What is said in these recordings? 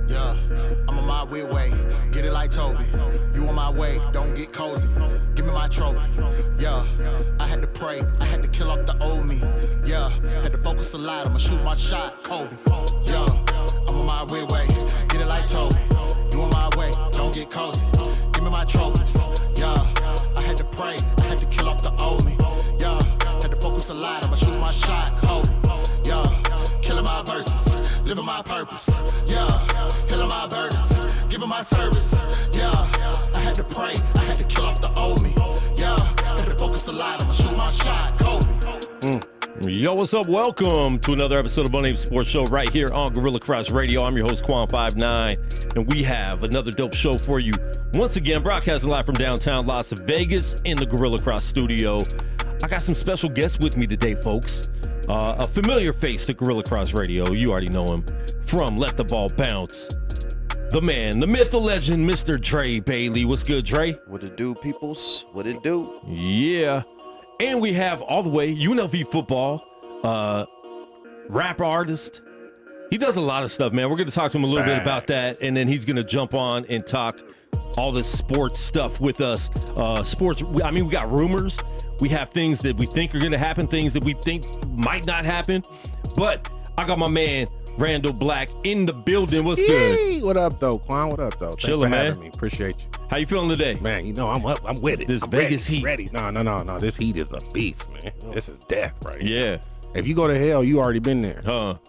Yeah, I'm on my weird way. Get it like Toby. You on my way, don't get cozy. Give me my trophy. Yeah, I had to pray. I had to kill off the old me. Yeah, had to focus a lot. I'ma shoot my shot, Kobe. Yeah, I'm on my weird way. Get it like Toby. You on my way, don't get cozy. Give me my trophies. Yeah, I had to pray. I had to kill off the old me. Yeah, had to focus a lot. I'ma shoot my shot, Kobe. Yeah, killing my verses, living my purpose. Yeah, healing my burdens, giving my service. Yeah, I had to pray, I had to kill off the old me. Yeah, had to focus a lot, I'ma shoot my shot, Kobe. Yo, what's up? Welcome to another episode of Unnamed Sports Show right here on Gorilla Cross Radio. I'm your host, Quan59, and we have another dope show for you. Once again, broadcasting live from downtown Las Vegas in the Gorilla Cross studio. I got some special guests with me today, folks. A familiar face to Gorilla Cross Radio. You already know him from Let the Ball Bounce. The man, the myth, the legend, Mr. Dre Bailey. What's good, Dre? What it do, peoples? What it do? Yeah. And we have all the way UNLV football, rap artist. He does a lot of stuff, man. We're going to talk to him a little bit about that, and then he's going to jump on and talk all this sports stuff with us. Sports, I mean, we got rumors. We have things that we think are going to happen, things that we think might not happen. But I got my man, Randall Black, in the building. What's good? What up, though, Quan? What up, though? Thanks Chilling, for man. having me. Appreciate you. How you feeling today? Man, you know, I'm up. I'm with it. This I'm Vegas ready, heat. Ready. No. This heat is a beast, man. This is death right Yeah. now. If you go to hell, you already been there.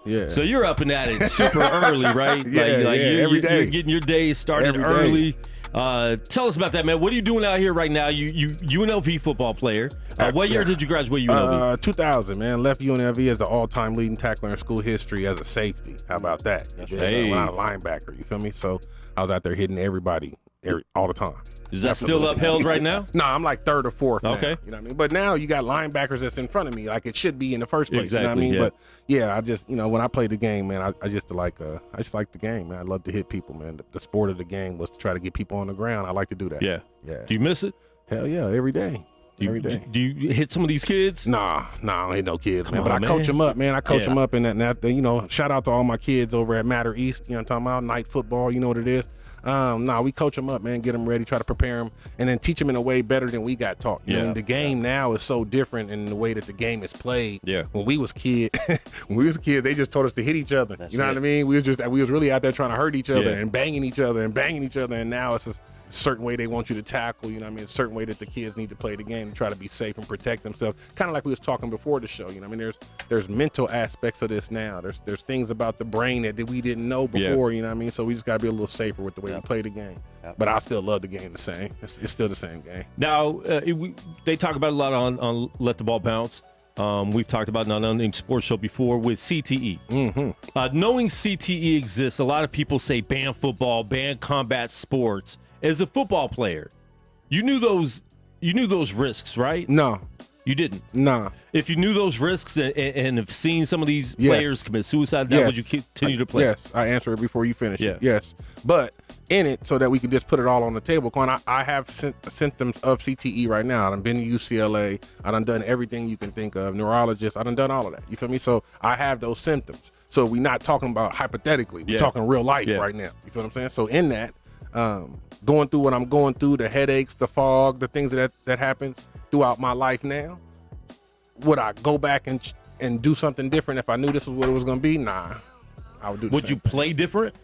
Yeah. So you're up and at it super early, right? Yeah, every day. You're getting your day started Every early. day. Tell us about that, man. What are you doing out here right now? You UNLV football player. What year did you graduate UNLV? 2000, man. Left UNLV as the all-time leading tackler in school history as a safety. How about that? Hey. When I was a linebacker, you feel me? So I was out there hitting everybody all the time. Is that still upheld right now? No, I'm like third or fourth now, Okay. you know what I mean? But now you got linebackers that's in front of me like it should be in the first place. Exactly, You know what I mean? yeah. But yeah, I just, when I played the game, man, I just like the game, man. I love to hit people, man. The sport of the game was to try to get people on the ground. I like to do that. Yeah. Yeah. Do you miss it? Hell yeah, every day. Every day. Do you hit some of these kids? Nah, I don't hit no kids, man. Come But on, I coach man. them up, man. I coach Yeah. them up in that, shout out to all my kids over at Matter East, you know what I'm talking about? Night football, you know what it is. We coach them up, man, get them ready, try to prepare them, and then teach them in a way better than we got taught. You know, and the game now is so different in the way that the game is played. Yeah. When we was kids, they just told us to hit each other. That's you know it. what I mean? We was really out there trying to hurt each other Yeah. and banging each other, and now it's certain way they want you to tackle, you know what I mean? A certain way that the kids need to play the game and try to be safe and protect themselves. Kind of like we was talking before the show, you know what I mean? There's mental aspects of this now. There's things about the brain that we didn't know before, you know what I mean? So we just got to be a little safer with the way we play the game. But I still love the game the same. It's still the same game. Now, they talk about it a lot on Let the Ball Bounce. We've talked about it on Unnamed Sports Show before with CTE. Knowing CTE exists, a lot of people say ban football, ban combat sports. As a football player, you knew those risks, right? No. You didn't? Nah. If you knew those risks and have seen some of these players commit suicide, then would you continue to play? Yes, I answered it before you finished. Yeah. Yes. But in it, so that we can just put it all on the table, Quan, I have symptoms of CTE right now. I've been to UCLA. I done everything you can think of. Neurologist. I done all of that. You feel me? So I have those symptoms. So we're not talking about hypothetically. We're talking real life right now. You feel what I'm saying? So in that, going through what I'm going through, the headaches, the fog, the things that happens throughout my life now, would I go back and do something different if I knew this was what it was going to be? Nah. I would do the Would you play different?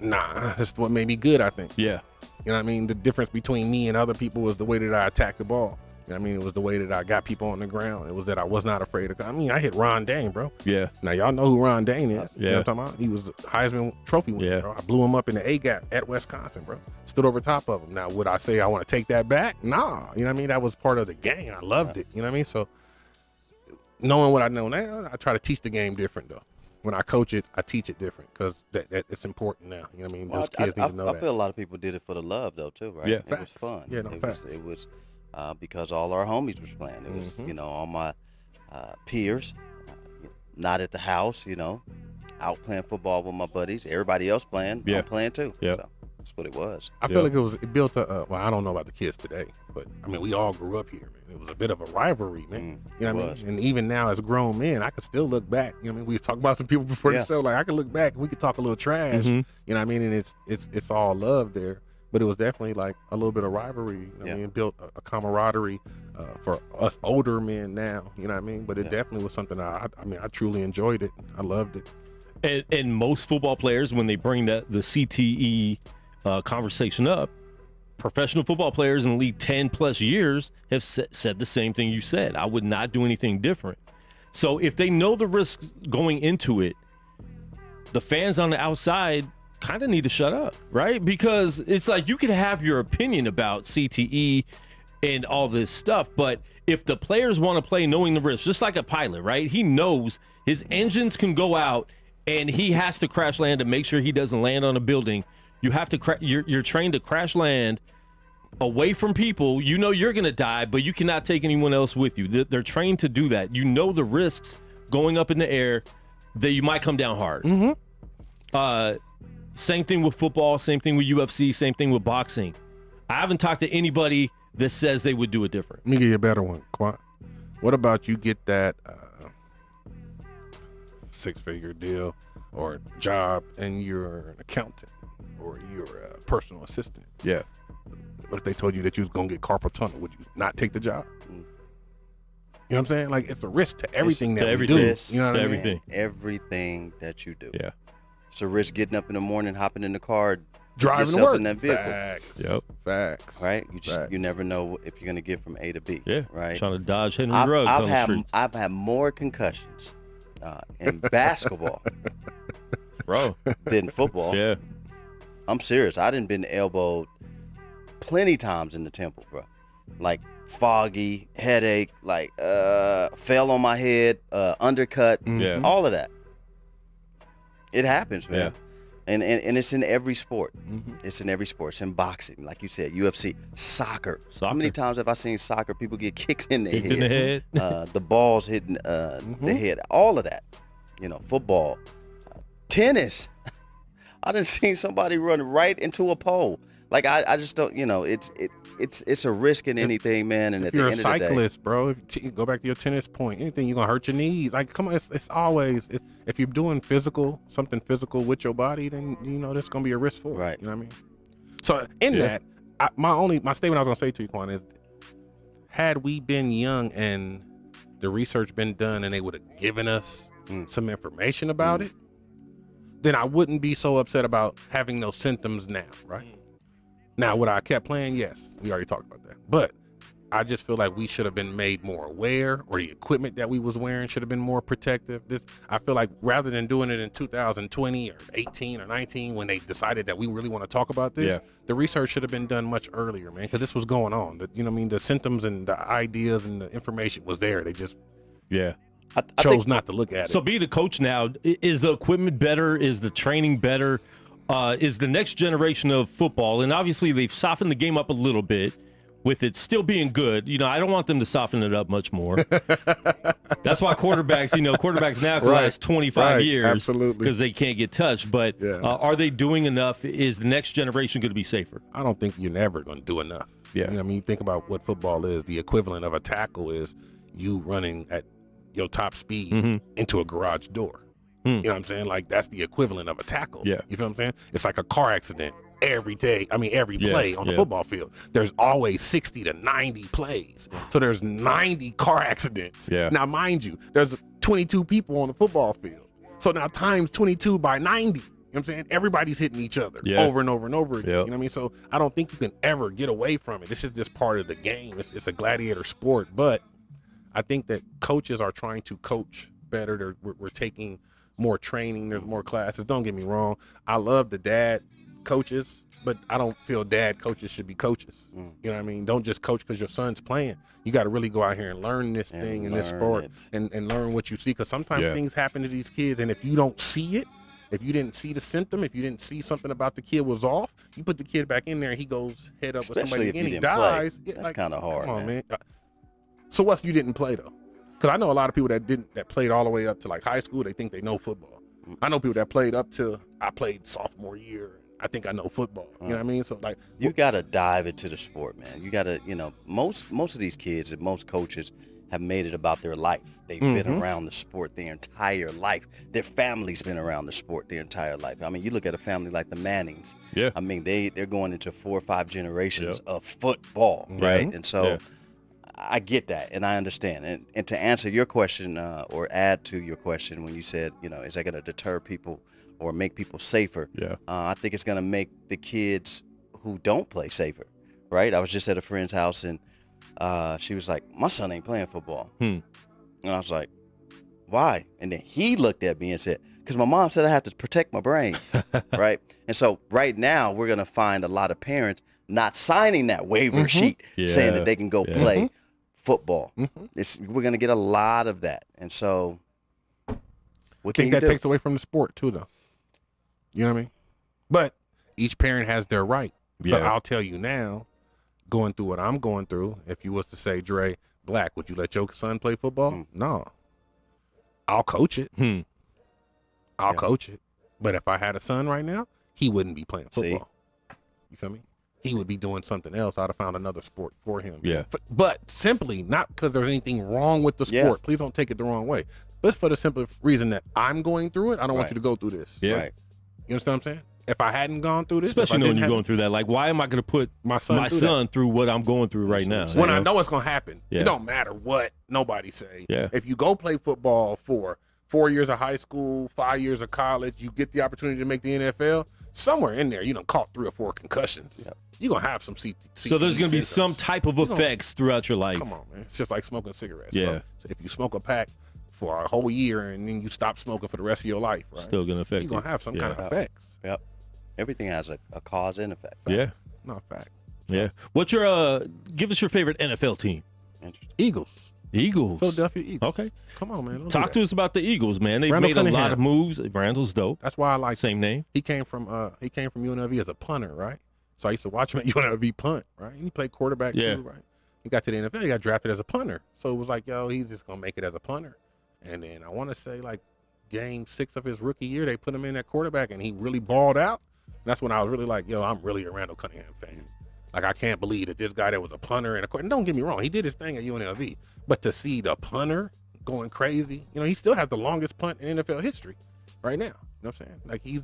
Nah. That's what made me good, I think. Yeah. You know what I mean? The difference between me and other people was the way that I attacked the ball. You know what I mean? It was the way that I got people on the ground. It was that I was not afraid of. I mean, I hit Ron Dane, bro. Yeah. Now, y'all know who Ron Dane is. Yeah. You know what I'm talking about? He was a Heisman Trophy winner, bro. I blew him up in the A-gap at Wisconsin, bro. Stood over top of him. Now, would I say I want to take that back? Nah. You know what I mean? That was part of the game. I loved it. You know what I mean? So, knowing what I know now, I try to teach the game different, though. When I coach it, I teach it different because that it's important now. You know what I mean? Well, Those kids need to know that. I feel a lot of people did it for the love, though, too, right? Yeah. It was fun. Yeah, no, facts. It was because all our homies was playing. It was, all my peers, not at the house, out playing football with my buddies. Everybody else playing, I'm playing too. Yeah. So that's what it was. I feel like it built a, well, I don't know about the kids today, but I mean, we all grew up here, man. It was a bit of a rivalry, man. You know what I mean? And even now as grown men, I can still look back. You know what I mean? We was talking about some people before the show. Like I can look back and we could talk a little trash. You know what I mean? And it's all love there. But it was definitely like a little bit of rivalry. You know what I mean? It built a camaraderie for us older men now. You know what I mean? But it definitely was something I truly enjoyed it. I loved it. And most football players, when they bring the CTE conversation up, professional football players in the league 10 plus years have said the same thing you said. I would not do anything different. So if they know the risks going into it, the fans on the outside kind of need to shut up, right? Because it's like you could have your opinion about CTE and all this stuff, but if the players want to play knowing the risks, just like a pilot, right? He knows his engines can go out and he has to crash land to make sure he doesn't land on a building. You have to you're trained to crash land away from people. You know you're going to die, but you cannot take anyone else with you. They're trained to do that. You know the risks going up in the air that you might come down hard. Same thing with football, same thing with UFC, same thing with boxing. I haven't talked to anybody that says they would do it different. Let me give you a better one, Quan. What about you get that six-figure deal or job and you're an accountant or you're a personal assistant? Yeah. What if they told you that you was going to get carpal tunnel? Would you not take the job? You know what I'm saying? Like, it's a risk to everything that we do. You know what I mean? Everything that you do. Yeah. It's a risk getting up in the morning, hopping in the car, driving to yourself work in that vehicle. Facts. Yep. Facts. Right? You never know if you're going to get from A to B. Yeah. Right? Trying to dodge hitting drugs on the streets. I've had more concussions in basketball bro, than football. Yeah. I'm serious. I done been elbowed plenty times in the temple, bro. Like foggy, headache, like fell on my head, undercut, all of that. It happens, man. Yeah. And it's in every sport. It's in every sport. It's in boxing, like you said, UFC, soccer. How many times have I seen soccer people get kicked in the head? The balls hitting the head, all of that. Football, tennis. I done seen somebody run right into a pole. Like I just don't, it's a risk in anything, man. And if at you're the end a cyclist, of the day, bro, if you go back to your tennis point, anything you're gonna hurt your knee. Like, come on, it's always if you're doing something physical with your body, then there's gonna be a risk for it. Right. You know what I mean? So in that, my statement I was gonna say to you, Quan, is had we been young and the research been done and they would have given us some information about it, then I wouldn't be so upset about having those symptoms now, right? Now, would I kept playing? Yes, we already talked about that. But I just feel like we should have been made more aware, or the equipment that we was wearing should have been more protective. I feel like rather than doing it in 2020 or 18 or 19 when they decided that we really want to talk about this, the research should have been done much earlier, man, because this was going on. You know what I mean? The symptoms and the ideas and the information was there. They just I chose not to look at it. So being a coach now, is the equipment better? Is the training better? Is the next generation of football, and obviously they've softened the game up a little bit, with it still being good. I don't want them to soften it up much more. That's why quarterbacks now can last 25 years. Absolutely. Because they can't get touched. But are they doing enough? Is the next generation going to be safer? I don't think you're never going to do enough. Yeah. You know what I mean? You think about what football is. The equivalent of a tackle is you running at your top speed into a garage door. You know what I'm saying? Like, that's the equivalent of a tackle. Yeah. You feel what I'm saying? It's like a car accident. Every day, every play on the football field, there's always 60 to 90 plays. So there's 90 car accidents. Yeah. Now, mind you, there's 22 people on the football field. So now times 22 by 90. You know what I'm saying? Everybody's hitting each other over and over and over again. You know what I mean? So I don't think you can ever get away from it. This is just part of the game. It's a gladiator sport. But I think that coaches are trying to coach better. We're taking more training. There's more classes. Don't get me wrong. I love the dad coaches, but I don't feel dad coaches should be coaches. You know what I mean? Don't just coach because your son's playing. You got to really go out here and learn this thing and this sport and learn what you see, because sometimes things happen to these kids, and if you don't see it, if you didn't see the symptom, if you didn't see something about the kid was off, you put the kid back in there and he goes head up with somebody again, he dies. That's kind of hard. Come on, man. So what's you didn't play though? Because I know a lot of people that played all the way up to like high school. They think they know football. I know people that played up to I played sophomore year. I think I know football. You know what I mean? So like, you got to dive into the sport, man. You got to, most of these kids and most coaches have made it about their life. They've been around the sport their entire life. Their family's been around the sport their entire life. I mean, you look at a family like the Mannings. Yeah. I mean, they're going into 4 or 5 generations of football, right? And so I get that, and I understand. And to answer your question or add to your question when you said, is that going to deter people or make people safer? I think it's going to make the kids who don't play safer, right? I was just at a friend's house, and she was like, my son ain't playing football. And I was like, why? And then he looked at me and said, because my mom said I have to protect my brain, right? And so right now we're going to find a lot of parents not signing that waiver sheet saying that they can go play football. We're going to get a lot of that. And so what can you do? I think that takes away from the sport too, though. You know what I mean? But each parent has their right. But I'll tell you now, going through what I'm going through, if you was to say, Dre, Black, would you let your son play football? No. I'll coach it. I'll coach it. But if I had a son right now, he wouldn't be playing football. You feel me? He would be doing something else. I'd have found another sport for him. But simply, not because there's anything wrong with the sport. Please don't take it the wrong way. But for the simple reason that I'm going through it, I don't want you to go through this. Right. You understand what I'm saying? If I hadn't gone through this, especially when you're going through that, like, why am I going to put my son through what I'm going through right now? When I know it's going to happen, it don't matter what nobody say. If you go play football for 4 years of high school, 5 years of college, you get the opportunity to make the NFL. Somewhere in there, you done caught 3 or 4 concussions. You're going to have some CTE. So there's going to be some type of effects throughout your life. Come on, man. It's just like smoking cigarettes. Bro. So if you smoke a pack for a whole year and then you stop smoking for the rest of your life, right? Still going to affect you. You're going to have some kind of effects. Everything has a cause and effect. Not fact. What's your give us your favorite NFL team? Eagles. Philadelphia Eagles. Okay. Come on, man. Talk to us about the Eagles, man. They've made a lot of moves. Randall's dope. That's why I like same name. He came from UNLV as a punter, right? So I used to watch him at UNLV punt, right? And he played quarterback too, right? He got to the NFL, he got drafted as a punter. So it was like, he's just gonna make it as a punter. And then I want to say like game 6 of his rookie year, they put him in at quarterback and he really balled out. And that's when I was really like, I'm really a Randall Cunningham fan. Like, I can't believe that this guy that was a punter and don't get me wrong, he did his thing at UNLV. But to see the punter going crazy, he still has the longest punt in NFL history right now. You know what I'm saying? Like, he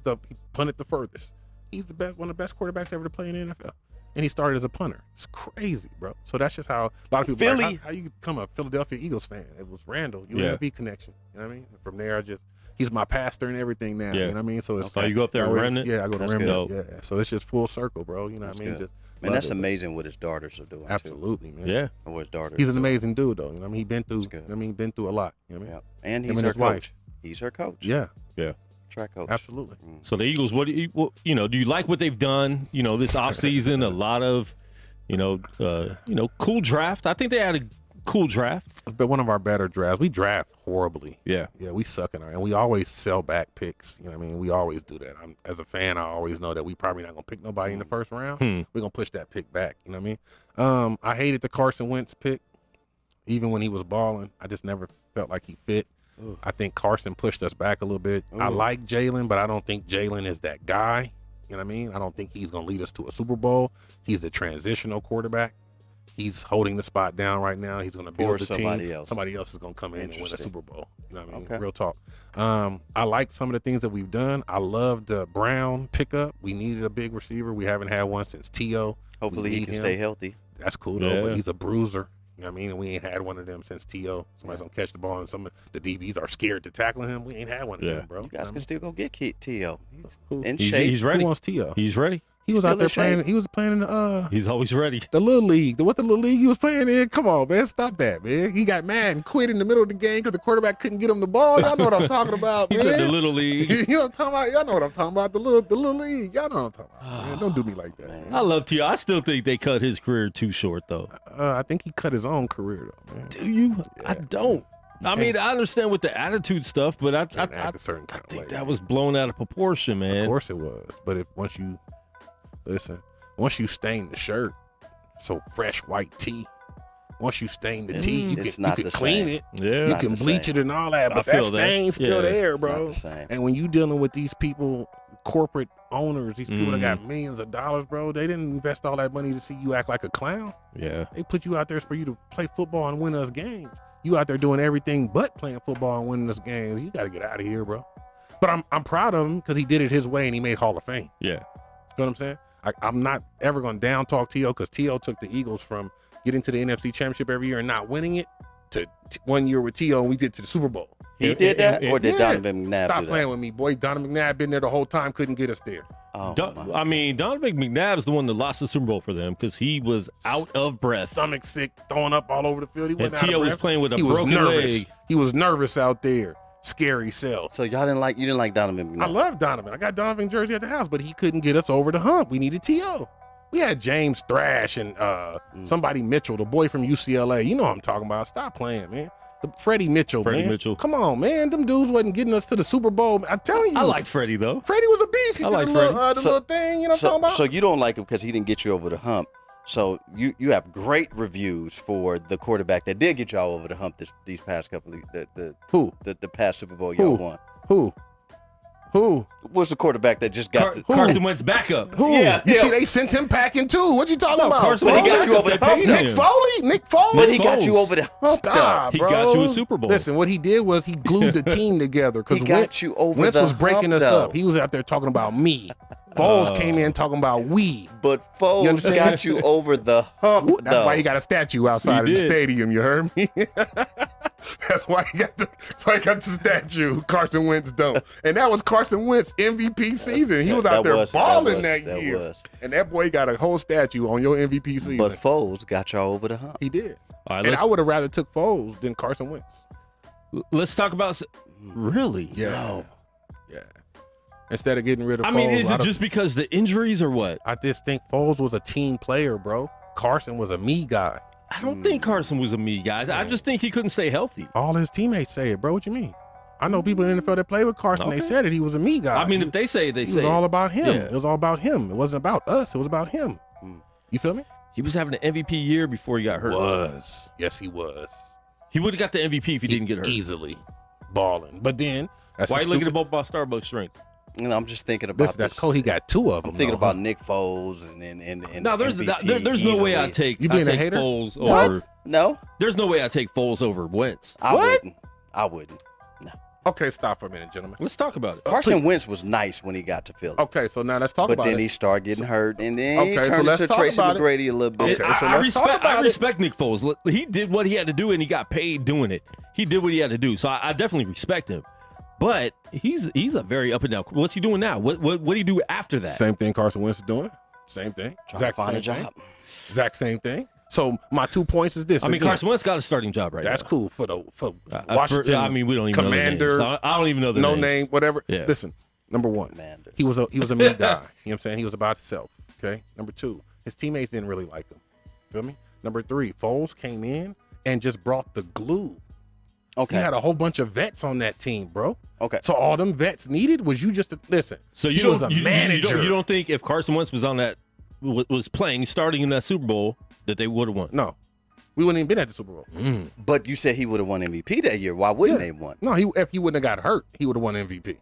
punted the furthest. He's the best, one of the best quarterbacks ever to play in the NFL. And he started as a punter. It's crazy, bro. So that's just how a lot of people like, how you become a Philadelphia Eagles fan? It was Randall, UNLV connection. You know what I mean? And from there, I just he's my pastor and everything now. Yeah. You know what I mean? So it's you go up there and Remnant? Yeah, I go to That's Remnant. good. Yeah. So it's just full circle, bro. You know what I mean? Good. Just Man, love that's it. amazing what his daughters are doing. Absolutely, man. Yeah. Too. What his daughters. He's an doing. amazing dude, though. You know what I mean? He's been through. good. I mean, been through a lot. You know what I mean? Yeah. And Him he's and her his wife. coach. He's her coach. Yeah. Yeah. Track coach. Absolutely. So the Eagles, what do you like what they've done? This offseason, a lot of, cool draft. I think they had a cool draft. It's been one of our better drafts. We draft horribly. Yeah. Yeah, we suck in our, and we always sell back picks. You know what I mean? We always do that. As a fan, I always know that we probably not going to pick nobody in the first round. We're going to push that pick back. You know what I mean? I hated the Carson Wentz pick. Even when he was balling, I just never felt like he fit. Ooh. I think Carson pushed us back a little bit. Ooh. I like Jalen, but I don't think Jalen is that guy. You know what I mean? I don't think he's going to lead us to a Super Bowl. He's the transitional quarterback. He's holding the spot down right now. He's going to build the somebody team. else. Somebody else is going to come in and win a Interesting. Super Bowl. You know what I mean? Okay. Real talk. I like some of the things that we've done. I love the Brown pickup. We needed a big receiver. We haven't had one since T.O. Hopefully he can stay healthy. That's cool, though. Yeah. But he's a bruiser. You know what I mean? And we ain't had one of them since T.O. Somebody's going to catch the ball, and some of the DBs are scared to tackle him. We ain't had one of them, bro. You guys can still go get T.O. He's Who? in He's shape. ready. Who wants T.O.? He's ready. He was still out there in shape. playing. He was playing in the He's always ready. the little league. What the little league he was playing in? Come on, man, stop that, man. He got mad and quit in the middle of the game because the quarterback couldn't get him the ball. Y'all know what I'm talking about, He's man. in the little league. You know what I'm talking about? Y'all know what I'm talking about. The little league. Y'all know what I'm talking about. Man. Don't do me like that. I love T.O. I still think they cut his career too short, though. I think he cut his own career though, man. Do you? I don't. I mean, I understand with the attitude stuff, but I Can't act a certain kind of think way. that was blown out of proportion, man. Of course it was. But once you stain the shirt, so fresh white tee. Once you stain the tee, you it's can, not you can the clean same. it. Yeah. You not can the bleach same. it and all that, I but that feel that. stain's still Yeah. there, It's not bro. the same. And when you dealing with these people, corporate owners, these people that got millions of dollars, bro, they didn't invest all that money to see you act like a clown. Yeah. They put you out there for you to play football and win us games. You out there doing everything but playing football and winning us games. You got to get out of here, bro. But I'm proud of him because he did it his way and he made Hall of Fame. Yeah. You know what I'm saying? I'm not ever going to down talk T.O. because T.O. took the Eagles from getting to the NFC Championship every year and not winning it to 1 year with T.O. and we did to the Super Bowl. He did that, or did Yeah. Donovan McNabb Stop do playing that? with me, boy. Donovan McNabb been there the whole time, couldn't get us there. Oh, I mean, Donovan McNabb's the one that lost the Super Bowl for them because he was out of breath. Stomach sick, throwing up all over the field. He And wasn't out T.O. of was breath. playing with a He was broken nervous. leg. He was nervous out there. Scary self. so y'all didn't like Donovan McNabb? I love Donovan. I got Donovan jersey at the house, but he couldn't get us over the hump. We needed T.O. We had James Thrash and somebody Mitchell, the boy from UCLA. You know what I'm talking about. Stop playing, man. Freddie Mitchell, Freddie man. Mitchell. Come on, man. Them dudes wasn't getting us to the Super Bowl. I'm telling you. I liked Freddie, though. Freddie was a beast. He I did like the little, Freddie. So- little thing, you know what I'm talking about? So you don't like him because he didn't get you over the hump. So you have great reviews for the quarterback that did get y'all over the hump these past couple of Who? the past Super Bowl y'all Who? won. Who? What's the quarterback that just got the Carson Wentz backup. Who? Yeah, you yeah. see, they sent him packing too. What you talking No, about? Carson But he Wentz got you over the hump, paid though. him. Nick Foley? Nick Foley? But he got you Foles. over the hump, Stop, He bro. got you a Super Bowl. Listen, what he did was he glued the team together because He got you over Wentz the was breaking hump, us though. up. He was out there talking about me. Foles came in talking about we. But You Foles understand? got you over the hump, That's though. why he got a statue outside He of the did. stadium. You heard me? That's why he got the statue. Carson Wentz don't. And that was Carson Wentz MVP season. He was out there balling that year. was. And that boy got a whole statue on your MVP season. But Foles got y'all over the hump. he did. All right, And I would have rather took Foles than Carson Wentz. let's talk about. Really? Yeah. Yeah. Instead of getting rid of I Foles. mean, is it I'd have- just because the injuries or what? I just think Foles was a team player, bro. Carson was a me guy. I don't think Carson was a me guy. I just think he couldn't stay healthy. All his teammates say it, bro. What you mean? I know people in the NFL that play with Carson. Okay. They said it. He was a me guy. I mean, if they say it, they It say was all about him. Yeah. It was all about him. It wasn't about us. It was about him. You feel me? he was having an MVP year before he got hurt. Was. Yes, he was. He would have got the MVP if he didn't get hurt. Easily balling. But then, that's Why a are you looking stupid- at both my Starbucks strength? You know, I'm just thinking about Listen, that's this. cool. He got two of them. I'm thinking though, about huh? Nick Foles and No, there's MVP there's no way I easily. take You being a take hater? Foles What? over. No, There's no way I take Foles over Wentz. I What? wouldn't. I wouldn't. No. Okay, stop for a minute, gentlemen. Let's talk about it. Carson Wentz was nice when he got to Philly. Okay, so now let's talk But about then it. he started getting hurt, and then he Okay, so turned let's into talk Tracy about it. McGrady a little bit. Okay, so I let's talk respect about I it. respect Nick Foles. He did what he had to do, and he got paid doing it. He did what he had to do, so I definitely respect him. But he's a very up and down. What's he doing now? What do you do after that? Same thing Carson Wentz is doing. Same thing. Trying to find a job. Exact same thing. So my 2 points is this. I mean, Carson Wentz got a starting job right That's now. cool for Washington. I mean, we don't even Commander, know the names. I don't even know the no names. name, whatever. Yeah. Listen, number one, Commander. he was a me guy. You know what I'm saying? He was about himself. Okay. Number two, his teammates didn't really like him. Feel me? Number three, Foles came in and just brought the glue. Okay. He had a whole bunch of vets on that team, bro. Okay. So all them vets needed was you just to listen. So he was a manager. You don't think if Carson Wentz was on that was playing starting in that Super Bowl that they would have won? No, we wouldn't even been at the Super Bowl. But you said he would have won MVP that year. Why wouldn't they won? No, if he wouldn't have got hurt, he would have won MVP.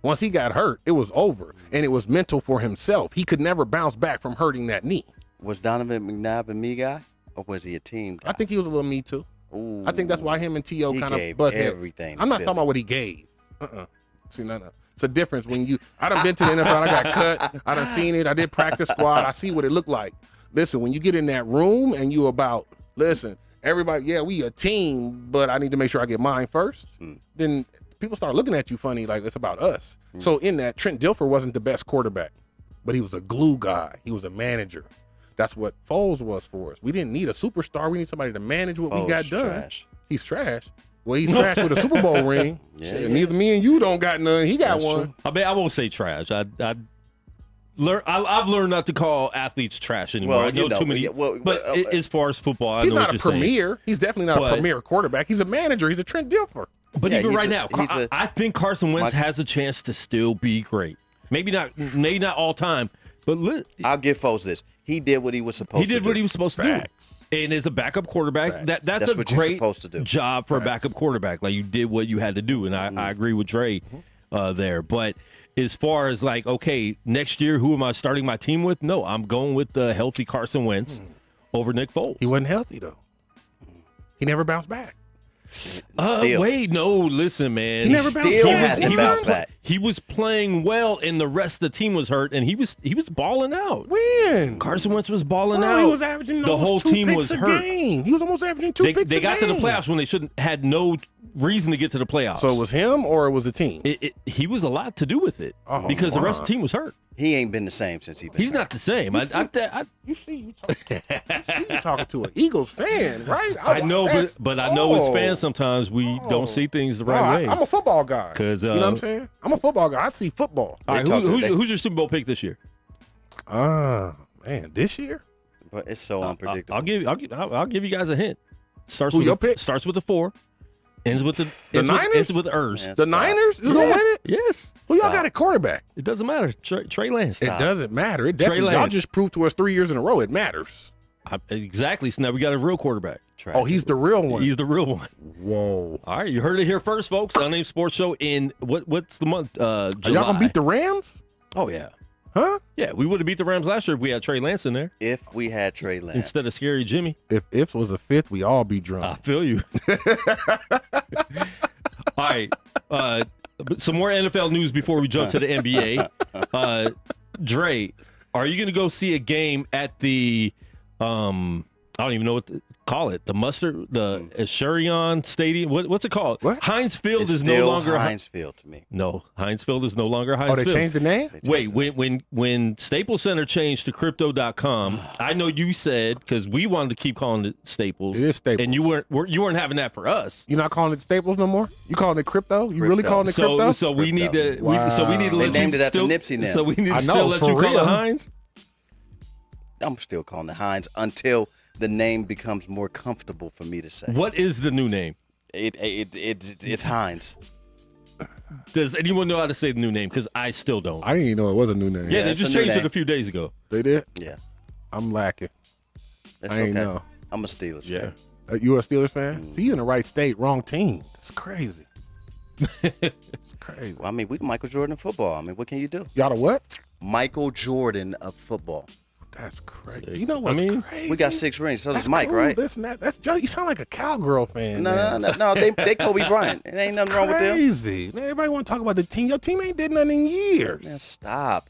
Once he got hurt, it was over, and it was mental for himself. He could never bounce back from hurting that knee. Was Donovan McNabb a me guy, or was he a team guy? I think he was a little me too. Ooh, I think that's why him and T.O. he kind of gave butt heads. everything I'm to not Philly. talking about what he gave. See, no. It's a difference when I done been to the NFL. I got cut. I done seen it. I did practice squad. I see what it looked like. Listen, when you get in that room and you listen, everybody, yeah, we a team, but I need to make sure I get mine first. Then people start looking at you funny, like it's about us. So in that, Trent Dilfer wasn't the best quarterback, but he was a glue guy. He was a manager. That's what Foles was for us. We didn't need a superstar. We need somebody to manage what we got done. Trash. He's trash. Well, he's trash with a Super Bowl ring. Yeah, Shit, he neither me and you don't got none. He got That's one. true. I mean, I won't say trash. I've learned not to call athletes trash anymore. Well, I know too many. But as far as football, I He's know not what a you're saying. premier. He's definitely not But- a premier quarterback. He's a manager. He's a Trent Dilfer. But Yeah, even he's right a- now, he's a- I think Carson Wentz has a chance to still be great. Maybe not all time, but I'll give Foles this. He did what he was supposed to do. he did what he was supposed to Facts. do. And as a backup quarterback, that's That's a what you're great supposed to do. job for a backup quarterback. Like you did what you had to do, and I agree with Dre there. But as far as like, okay, next year, who am I starting my team with? No, I'm going with the healthy Carson Wentz over Nick Foles. He wasn't healthy, though. He never bounced back. Still. Wait, no, listen, man. He never bounced Still back. hasn't bounced back. He was playing well, and the rest of the team was hurt, and he was balling out. When? Carson Wentz was balling Bro, out. he was averaging the almost whole 2 team picks was a hurt. game. He was almost averaging 2 picks They a got to the game. playoffs when they had no reason to get to the playoffs. So it was him or it was the team? He was a lot to do with it because the rest of the team was hurt. He ain't been the same since he's been. He's not the same. You see you talking to an Eagles fan, right? I know, but I know as fans sometimes we don't see things the right way. I'm a football guy. 'Cause, you know what I'm saying? I'm a football guy. I see football. All right, who's your Super Bowl pick this year? Man, this year? But it's so unpredictable. I'll give you guys a hint. Starts Who with your pick? Starts with a 4. Ends with Niners? ends with Ers. Yeah. The Stop. Niners is gonna win it? Yes. Who y'all Stop. got at quarterback? It doesn't matter. Trey Lance. It doesn't matter. It definitely. Lance. Y'all just proved to us 3 years in a row it matters. Exactly. So now we got a real quarterback. Trash. Oh, he's the real one. He's the real one. Whoa. All right, you heard it here first, folks. Unnamed Sports Show in what's the month? July. Are y'all gonna beat the Rams? Oh yeah, Huh? yeah. We would have beat the Rams last year if we had Trey Lance in there If we had Trey Lance. instead of Scary Jimmy. If was a fifth, we all be drunk. I feel you. All right, some more NFL news before we jump to the NBA. Dre, are you gonna go see a game at the I don't even know what to call it. The Shurion Stadium. What's it called? What? Heinz Field It's is still no longer Heinz Field to me. No, Heinz Field is no longer Heinz Oh, they Field. changed the name? Wait, when Staples Center changed to Crypto.com, I know you said because we wanted to keep calling it Staples. It is Staples. and you weren't having that for us. You're not calling it Staples no more? You calling it crypto? You really Crypto. calling it crypto? So we need to Wow. to They let named you it after still, Nipsey now. So we need to I know, still let for you call real. it Heinz. I'm still calling it Heinz until the name becomes more comfortable for me to say. What is the new name? It's Heinz. Does anyone know how to say the new name? Because I still don't. I didn't even know it was a new name. Yeah, they it's just a new changed it name. a few days ago. They did? Yeah, I'm lacking. that's I ain't okay. know. I'm a Steelers fan. You a Steelers fan? See, you in the right state, wrong team. That's crazy. It's crazy. Well, I mean, we Michael Jordan of football. I mean, what can you do? Y'all the what? Michael Jordan of football. That's crazy. You know what's crazy? We got 6 rings. So That's does Mike, cool. right? Listen, that's just, you sound like a cowgirl fan. No. They Kobe Bryant. It ain't nothing wrong with them. Crazy. Man, everybody want to talk about the team. Your team ain't did nothing in years. Man, stop.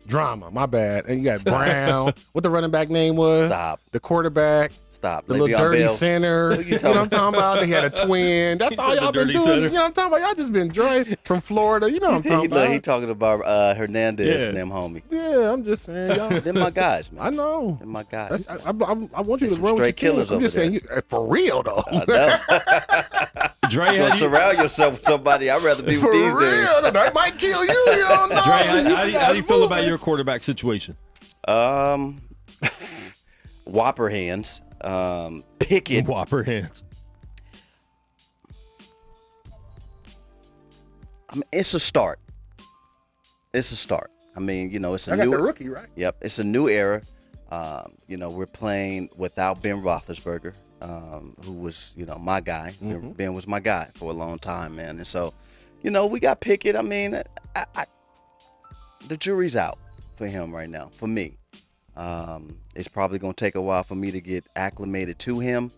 Drama, my bad. And you got Brown. What the running back name was? Stop. The quarterback. Stop. The little dirty Bell. center. You know what I'm talking about? They had a twin. That's all y'all been doing. Center. You know what I'm talking about? Y'all just been dry from Florida. You know what I'm talking about? He talking about Hernandez and them homie. Yeah, I'm just saying, y'all. They're my guys, man. I know. They're my guys. I want you to Some run straight with your killers team. I'm just over saying, for real though. I know. Dre, You surround yourself with somebody. I'd rather be For with these dudes. real, that might kill you. You don't know. Dre, how do you feel about your quarterback situation? Whopper hands. Pickett. Whopper hands. I mean, it's a start. It's a start. I mean, you know, it's a I got new the rookie, right? Yep, it's a new era. You know, we're playing without Ben Roethlisberger, who was, you know, my guy. Ben was my guy for a long time, man. And so, you know, we got Pickett. I mean, the jury's out for him right now. For me, it's probably going to take a while for me to get acclimated to him,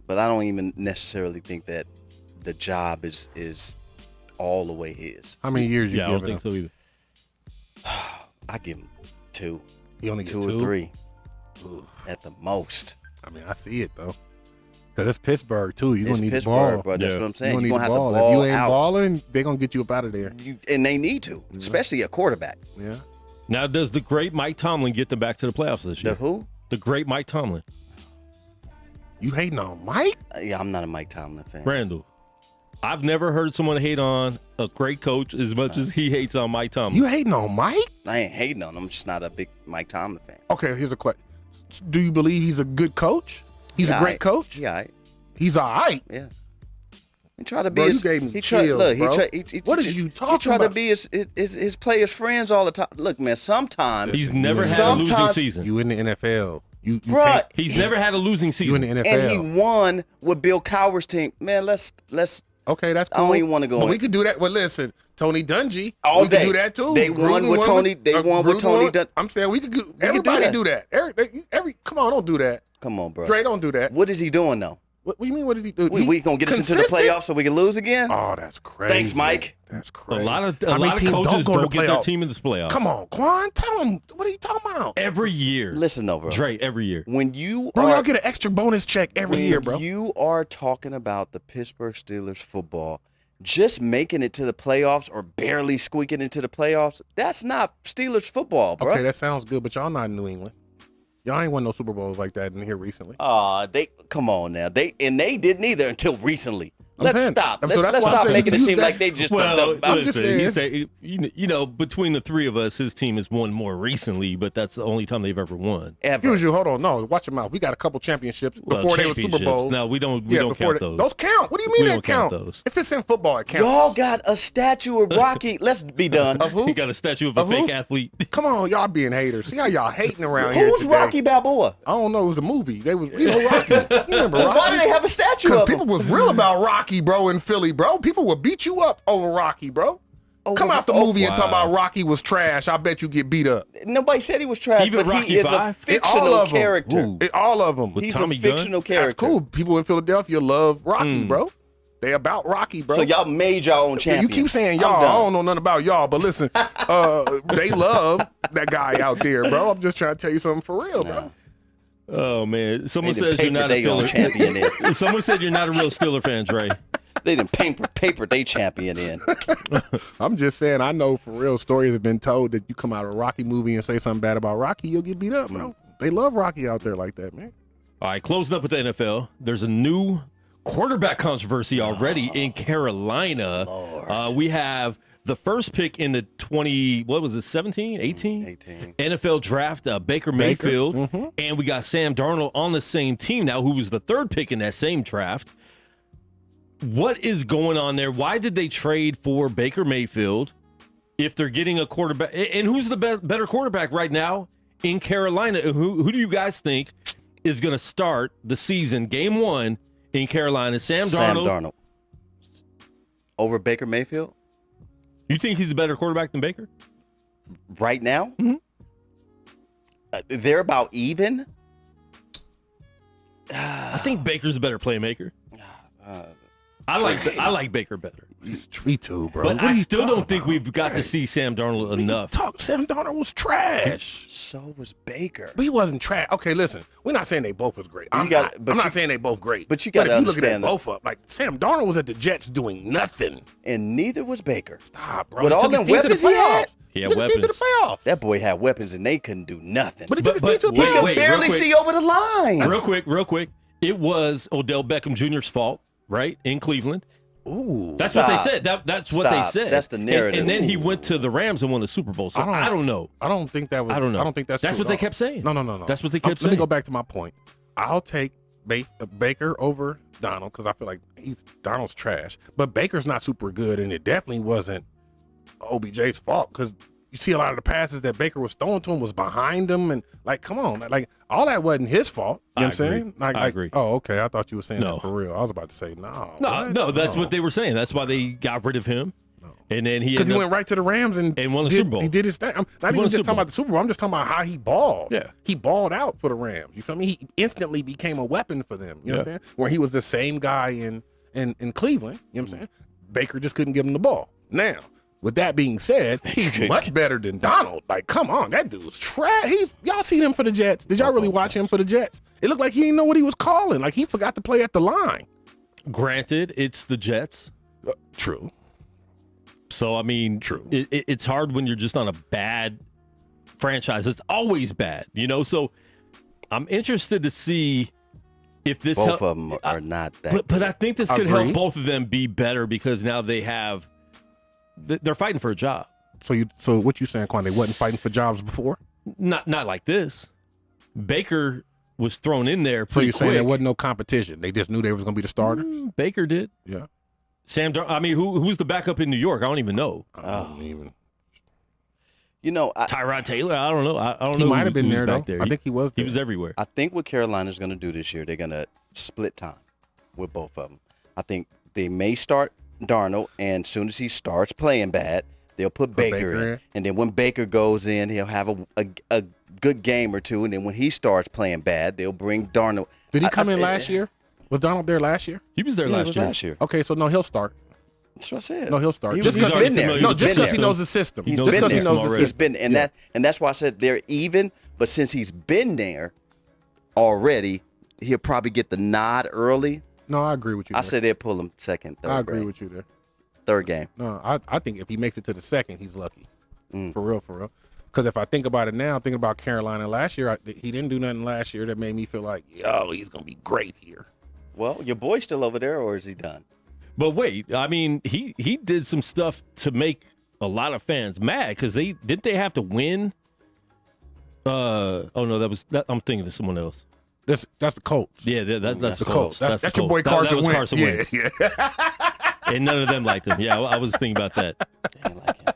but I don't even necessarily think that the job is all the way his. How many years you Yeah, I don't giving think him? so either. I give him 2. You only get 2 or 3 at the most. I mean, I see it though, because it's Pittsburgh too. You're It's gonna need Pittsburgh, the ball. bro. That's Yeah. what I'm saying. You're You're gonna gonna have need to the ball. ball If you ain't out. balling, they're gonna get you up out of there. And they need to, especially a quarterback. Yeah. Now, does the great Mike Tomlin get them back to the playoffs this The year? who? The great Mike Tomlin. You hating on Mike? Yeah, I'm not a Mike Tomlin fan. Randall, I've never heard someone hate on a great coach as much as he hates on Mike Tomlin. You hating on Mike? I ain't hating on him. I'm just not a big Mike Tomlin fan. Okay, here's a question. Do you believe he's a good coach? He's a great coach? Yeah, all right. He's all right. Yeah. He tried to be Bro, his, you gave me he tried, chills, look, bro. What he, is you he talking tried about? to be his players' friends all the time. Look, man, sometimes He's never had a losing sometimes- season. You in the NFL. You Bruh, can't- He's never had a losing you season. in the NFL. and he won with Bill Cowher's team. Man, let's Okay, that's I cool. don't even wanna go But in. we could do that. Well, listen, Tony Dungy. All we day. could do that too. They won Gruden with Tony- they won with Gruden Tony won. Dun- I'm saying we could do. could do Everybody that. do that. Come on, don't do that. come on, bro. Dre, don't do that. What is he doing though? What do you mean? What did he do? We gonna get us into the Consistent? playoffs so we can lose again? Oh, that's crazy. Thanks, Mike. That's A crazy. lot of How many teams coaches go to don't get their playoffs? team in this playoffs. Come on, Quan. Tell him. What are you talking about? Every year. Listen though, bro. Dre, every year. When you Bro, are y'all get an extra bonus check every year, bro. You are talking about the Pittsburgh Steelers football, just making it to the playoffs or barely squeaking into the playoffs. That's not Steelers football, bro. Okay, that sounds good, but y'all not in New England. Y'all ain't won no Super Bowls like that in here recently. They come on now. They didn't either until recently. I'm Let's saying- stop. so Let's that's why I'm stop saying making you it use seem that- like they just. Well, I'm just listen, he saying. say, you know, between the three of us, his team has won more recently, but that's the only time they've ever won. ever. Excuse you, hold on. No, watch your mouth. We got a couple championships Well, before they were Super championships. Bowls. No, we don't yeah, count before those. Those count. What do you mean We they don't count count? those. If it's in football, it counts. Y'all got a statue of Rocky. Let's be done. Of who? He got a statue of a Of fake who? athlete. Come on, y'all being haters. See how y'all hating around here Who's today. Rocky Balboa? I don't know. It was a movie. They was, you know, Rocky. You remember Well, Rocky? why do they have a statue Because of people him? was real about Rocky, bro, in Philly, bro. People would beat you up over Rocky, bro. Come out the movie and talk wow. about Rocky was trash. I bet you get beat up. Nobody said he was trash, Even but Rocky he is V? a All fictional of 'em. character. Ooh. All of them. With He's Tommy a Gunn? fictional character. That's cool. People in Philadelphia love Rocky, bro. They about Rocky, bro. So y'all made your own champion. You keep saying I'm y'all. I done. don't know nothing about y'all, but listen, they love that guy out there, bro. I'm just trying to tell you something for real, bro. Oh man, someone They done says you're not a they own Steeler. champion in. Someone said you're not a real Steeler fan, Dre. They didn't paper they champion in. I'm just saying, I know for real stories have been told that you come out of a Rocky movie and say something bad about Rocky, you'll get beat up, bro. They love Rocky out there like that, man. All right, closing up with the NFL. There's a new quarterback controversy already in Carolina. We have the first pick in the 17, 18? 18. NFL draft, Baker Mayfield. And we got Sam Darnold on the same team now, who was the third pick in that same draft. What is going on there? Why did they trade for Baker Mayfield if they're getting a quarterback? And who's the better quarterback right now in Carolina? Who do you guys think is going to start the season, game one, in Carolina? Sam Darnold. Over Baker Mayfield? You think he's a better quarterback than Baker? Right now? Mhm. They're about even? I think Baker's a better playmaker. I like Baker better. Me too, bro. But I still don't think we've got to see Sam Darnold enough. Sam Darnold was trash. So was Baker. But he wasn't trash. Okay, listen. We're not saying they both was great. I'm not saying they both great. But you got to understand that. Both up. Like, Sam Darnold was at the Jets doing nothing. And neither was Baker. Stop, bro. With all them weapons he had. He had weapons. To the playoffs. That boy had weapons and they couldn't do nothing. But he took his team to the playoffs. He could barely see over the line. Real quick. It was Odell Beckham Jr.'s fault, right? In Cleveland. Ooh, that's what they said. That's what they said. That's the narrative. And then he went to the Rams and won the Super Bowl. So I don't know. I don't think that was. I don't know. I don't think that's. That's true what they kept saying. No. That's what they kept saying. Let me go back to my point. I'll take Baker over Donald because I feel like Donald's trash, but Baker's not super good, and it definitely wasn't OBJ's fault because you see a lot of the passes that Baker was throwing to him was behind him, and like, come on, like all that wasn't his fault. You know what I'm saying? I agree. Oh, okay. I thought you were saying that for real. I was about to say no. No. That's what they were saying. That's why they got rid of him. No. And then he went right to the Rams and won the Super Bowl. He did his thing. I'm not even just talking about the Super Bowl. I'm just talking about how he balled. Yeah, he balled out for the Rams. You feel me? He instantly became a weapon for them. You know what I'm saying? Where he was the same guy in Cleveland. You know what I'm saying? Baker just couldn't give him the ball. Now, with that being said, he's much better than Donald. Like, come on, that dude's trash. Y'all seen him for the Jets? Did y'all really watch him for the Jets? It looked like he didn't know what he was calling. Like he forgot to play at the line. Granted, it's the Jets. True. So I mean, true. It's hard when you're just on a bad franchise. It's always bad, you know. So I'm interested to see if this both of them are not that. But I think this could help both of them be better because now they're fighting for a job. So what you saying, Quan? They wasn't fighting for jobs before? Not like this. Baker was thrown in there pretty quick. So you're saying there wasn't no competition? They just knew they was going to be the starters? Baker did. Yeah. I mean, who's the backup in New York? I don't even know. You know, Tyrod Taylor. I don't know. I don't know. He might have been there though. There. I think he was. He was everywhere. I think what Carolina's going to do this year, they're going to split time with both of them. I think they may start Darnold, and as soon as he starts playing bad, they'll put Baker in. And then when Baker goes in, he'll have a good game or two. And then when he starts playing bad, they'll bring Darnold. Did he come in last year? Was Donald there last year? He was there last year. Okay, so no, he'll start. That's what I said. No, he'll start. Just because he's been there. No, just because he knows the system. He's been there. He's been, and that's why I said they're even. But since he's been there already, he'll probably get the nod early. No, I agree with you. I said they'll pull him second, third. I agree with you there. Third game. No, I think if he makes it to the second, he's lucky. For real. Because if I think about it now, thinking about Carolina last year, he didn't do nothing last year that made me feel like, yo, he's gonna be great here. Well, your boy's still over there, or is he done? But wait, I mean, he did some stuff to make a lot of fans mad because didn't they have to win? Oh no, I'm thinking of someone else. That's the Colts. Yeah, that's the Colts. That's your boy Carson Wentz. Carson Wentz. Yeah. And none of them liked him. Yeah, I was thinking about that. They like him.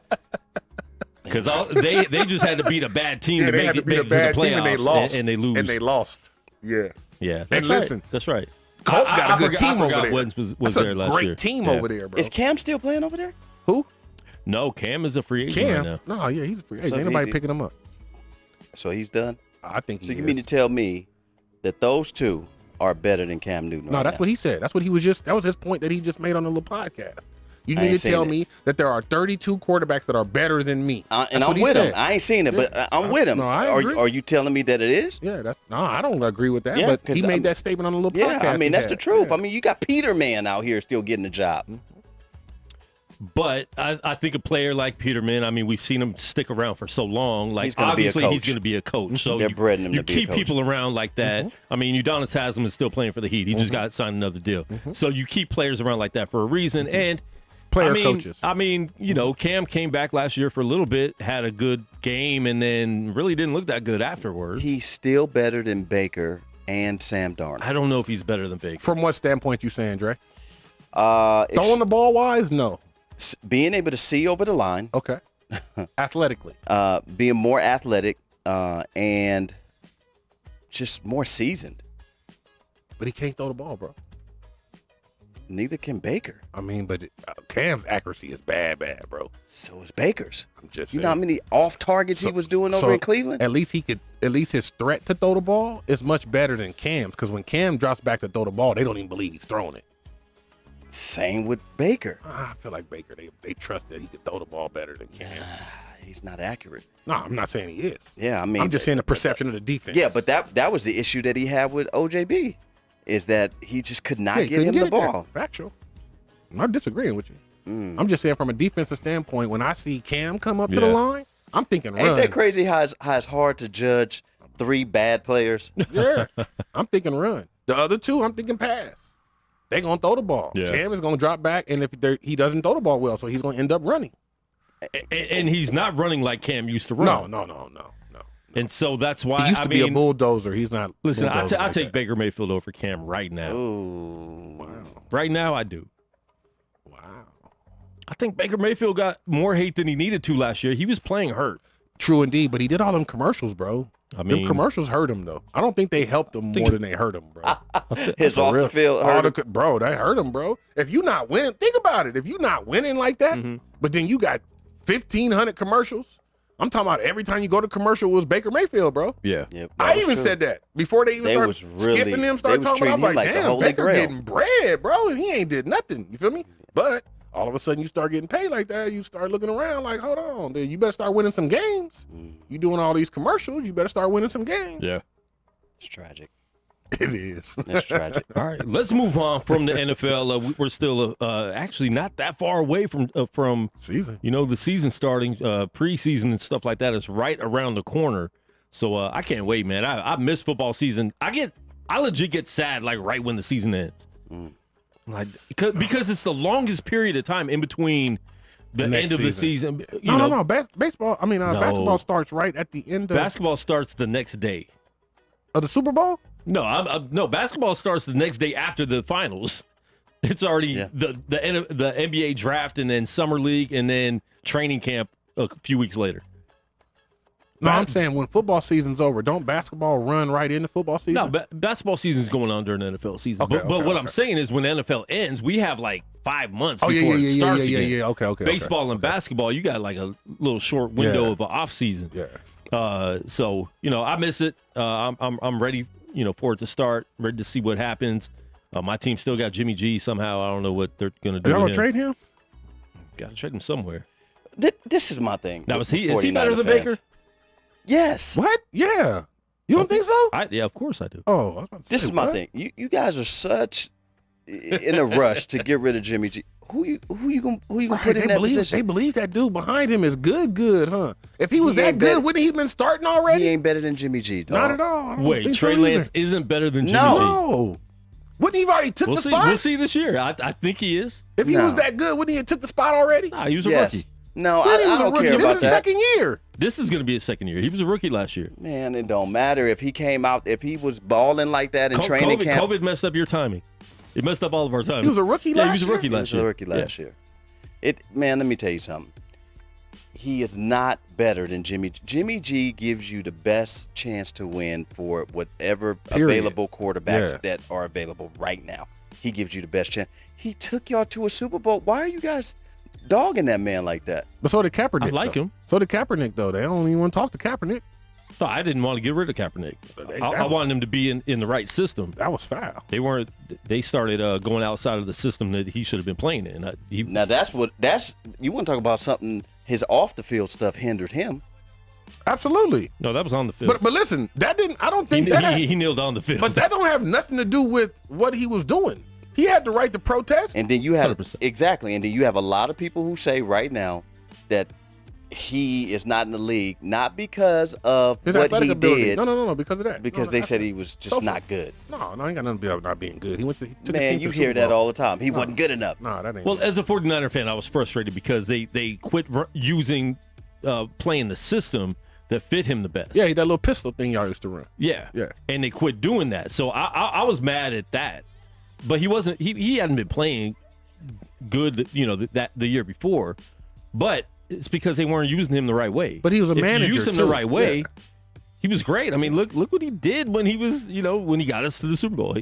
Because they just had to beat a bad team to make it to the playoffs, and they lose. And they lost. Yeah. Yeah. And listen, that's right. Colts got a good team over there. Was that's there a last great year. team over there, bro. Is Cam still playing over there? Who? No, Cam is a free agent right now. No, yeah, he's a free agent. Ain't nobody picking him up. So he's done? I think so you mean to tell me that those two are better than Cam Newton? No, that's what he said. That's what he was that was his point that he just made on the little podcast. You need to tell me that there are 32 quarterbacks that are better than me. And I'm with him. I ain't seen it, but I'm with him. No, I agree. Are you telling me that it is? Yeah, I don't agree with that, but he made that statement on the little podcast. Yeah, I mean, that's the truth. Yeah. I mean, you got Peterman out here still getting the job. But I think a player like Peterman, I mean, we've seen him stick around for so long. Like, obviously, he's going to be a coach. So they're breading him to be a coach. You keep people around like that. I mean, Udonis Haslam is still playing for the Heat. He just got signed another deal. So you keep players around like that for a reason. And coaches. I mean, you know, Cam came back last year for a little bit, had a good game, and then really didn't look that good afterwards. He's still better than Baker and Sam Darnold. I don't know if he's better than Baker. From what standpoint you saying, Dre? Throwing the ball wise, no. Being able to see over the line. Okay. Athletically. Being more athletic and just more seasoned. But he can't throw the ball, bro. Neither can Baker. I mean, but Cam's accuracy is bad, bro. So is Baker's. I'm just saying. You know how many off targets he was doing over in Cleveland? At least his threat to throw the ball is much better than Cam's, because when Cam drops back to throw the ball, they don't even believe he's throwing it. Same with Baker. I feel like Baker, they trust that he could throw the ball better than Cam. He's not accurate. No, I'm not saying he is. Yeah, I mean, I'm just saying the perception of the defense. Yeah, but that was the issue that he had with OJB, is that he just could not get him the ball. Factual. I'm not disagreeing with you. I'm just saying from a defensive standpoint, when I see Cam come up to the line, I'm thinking run. Ain't that crazy how it's hard to judge 3 bad players? Yeah, I'm thinking run. The other 2, I'm thinking pass. They're going to throw the ball. Yeah. Cam is going to drop back, and if he doesn't throw the ball well, so he's going to end up running. And he's not running like Cam used to run. No. And so that's why He used to be a bulldozer. He's not. Listen, I like take that. Baker Mayfield over Cam right now. Ooh. Wow. Right now, I do. Wow. I think Baker Mayfield got more hate than he needed to last year. He was playing hurt. True indeed, but he did all them commercials, bro. I mean, them commercials hurt him though. I don't think they helped him more than they hurt him, bro. His off the field hurt him. Bro, that hurt him, bro. If you not winning, think about it. If you not winning like that, but then you got 1,500 commercials. I'm talking about every time you go to commercial was Baker Mayfield, bro. Yeah. Yep, I even said that before they even started skipping them, started talking about. I was like, the damn, Holy Baker Grail. getting bread, bro, and he ain't did nothing. You feel me? But all of a sudden you start getting paid like that, you start looking around like, hold on, dude, you better start winning some games. You doing all these commercials, you better start winning some games. Yeah. It's tragic. It is. It's tragic. All right, let's move on from the NFL. We're still actually not that far away from Season. the season starting. Preseason and stuff like that is right around the corner. So I can't wait, man. I miss football season. I legit get sad like right when the season ends. Like because it's the longest period of time in between the end of the season. No. Baseball. I mean, basketball starts right at the end of basketball starts the next day of the Super Bowl. No, no. Basketball starts the next day after the finals. It's already the end of the NBA draft and then summer league and then training camp a few weeks later. No, I'm saying when football season's over, don't basketball run right into football season? No, basketball season's going on during the NFL season. Okay, but what I'm saying is when the NFL ends, we have like 5 months before it starts again. Yeah. Okay. Baseball and basketball, you got like a little short window of an off season. Yeah. So I miss it. I'm ready, for it to start. Ready to see what happens. My team still got Jimmy G somehow. I don't know what they're going to do. Y'all gonna trade him? Got to trade him somewhere. This is my thing. Now, is he better than Baker? Yes. What? Yeah. You don't think so? Yeah, of course I do. Oh, I was about to This say, is my what? thing. You guys are such in a rush to get rid of Jimmy G. Who you gonna put in that position? They believe that dude behind him is good, huh? If he was He that ain't good, better. wouldn't he have been starting already? He ain't better than Jimmy G, dog. Not at all. I don't Wait, think Trey so Lance either. isn't better than Jimmy No. G? No. Wouldn't he have already took the spot? We'll see this year. I think he is. If he No. was that good, wouldn't he have took the spot already? Nah, he was a Yes. rookie. No, Then he I was a don't rookie. care This about is that. second year. This is going to be his second year. He was a rookie last year. Man, it don't matter if he came out, if he was balling like that in training camp. COVID messed up your timing. It messed up all of our timing. He was a rookie Yeah, last he was a year? rookie He last was year. a rookie last year. Man, let me tell you something. He is not better than Jimmy G. Jimmy G gives you the best chance to win for whatever Period. available quarterbacks Yeah. that are available right now. He gives you the best chance. He took y'all to a Super Bowl. Why are you guys dogging that man like that? But so did Kaepernick. I like though. him. So did Kaepernick, though. They don't even want to talk to Kaepernick. No, I didn't want to get rid of Kaepernick. I wanted him to be in the right system. That was foul. They weren't. They started going outside of the system that he should have been playing in. Now you want to talk about something? His off the field stuff hindered him. Absolutely. No, that was on the field. But listen, that didn't. I don't think he kneeled on the field. But that don't have nothing to do with what he was doing. He had the right to protest. And then you had 100%. exactly, and then you have a lot of people who say right now that he is not in the league, not because of His what athletic he ability. did, No, because of that. because No, they said he was just So- not good. No, ain't got nothing to do with not being good. He took his Man, team you to the hear Super that Bowl. all the time. He wasn't good enough. No, that ain't. Well, it. as a 49er fan, I was frustrated because they quit using playing the system that fit him the best. yeah, that little pistol thing y'all used to run. Yeah. Yeah. And they quit doing that. So I was mad at that. But he wasn't. He hadn't been playing good. That the year before. But it's because they weren't using him the right way. But he was a if manager, you used him too. the right way, Yeah. he was great. I mean, look what he did when he was when he got us to the Super Bowl.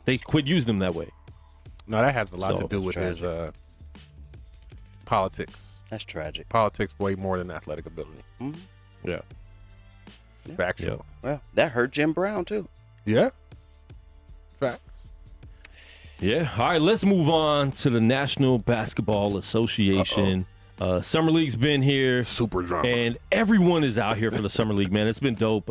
They quit using him that way. No, that has a lot So, to do it's with his tragic. politics. That's tragic. Politics way more than athletic ability. Mhm. Yeah. Factual. Well, that hurt Jim Brown too. Yeah. Facts. Yeah. All right, let's move on to the National Basketball Association. Summer League's been here. Super drama. And everyone is out here for the Summer League, man. It's been dope,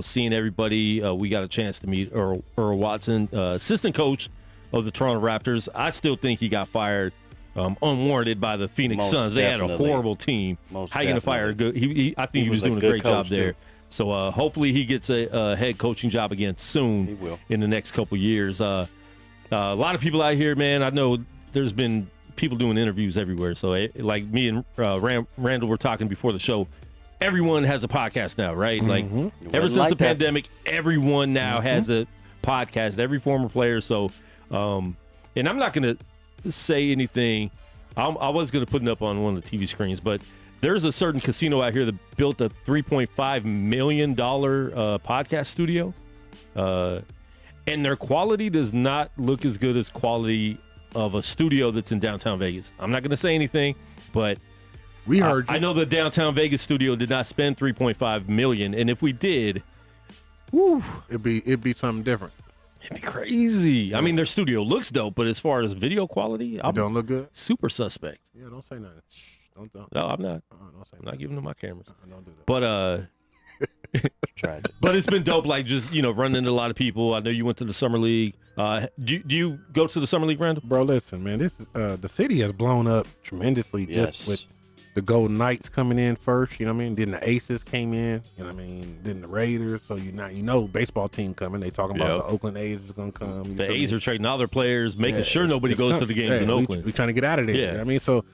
seeing everybody. We got a chance to meet Earl Watson, assistant coach of the Toronto Raptors. I still think he got fired unwarranted by the Phoenix Suns. They had a horrible team. How you going to fire a good – I think he was doing a great job there. Too. So hopefully he gets a head coaching job again soon. He will. In the next couple years. A lot of people out here, man. I know there's been – people doing interviews everywhere. So like me and Randall were talking before the show, everyone has a podcast now, right? Like ever since the pandemic, everyone now has a podcast, every former player. So, and I'm not going to say anything. I was going to put it up on one of the TV screens, but there's a certain casino out here that built a $3.5 million podcast studio. And their quality does not look as good as quality of a studio that's in downtown Vegas. I'm not going to say anything, but we heard I know the downtown Vegas studio did not spend $3.5 million, and if we did, it'd be something different. It'd be crazy. I mean, their studio looks dope, but as far as video quality, it don't look good. Super suspect. Yeah, don't say nothing. Don't. No, I'm not. Don't say I'm not giving them my cameras. Don't do that. But but it's been dope, like just running into a lot of people. I know you went to the Summer League. Do you go to the Summer League, Randall? Bro, listen, man, this is the city has blown up tremendously just with the Golden Knights coming in first, you know what I mean? Then the Aces came in, you know what I mean? Then the Raiders, so baseball team coming. They talking about the Oakland A's is gonna come. The A's are trading all their players, making sure nobody goes to the games in Oakland. We trying to get out of there. Yeah. You know what I mean, so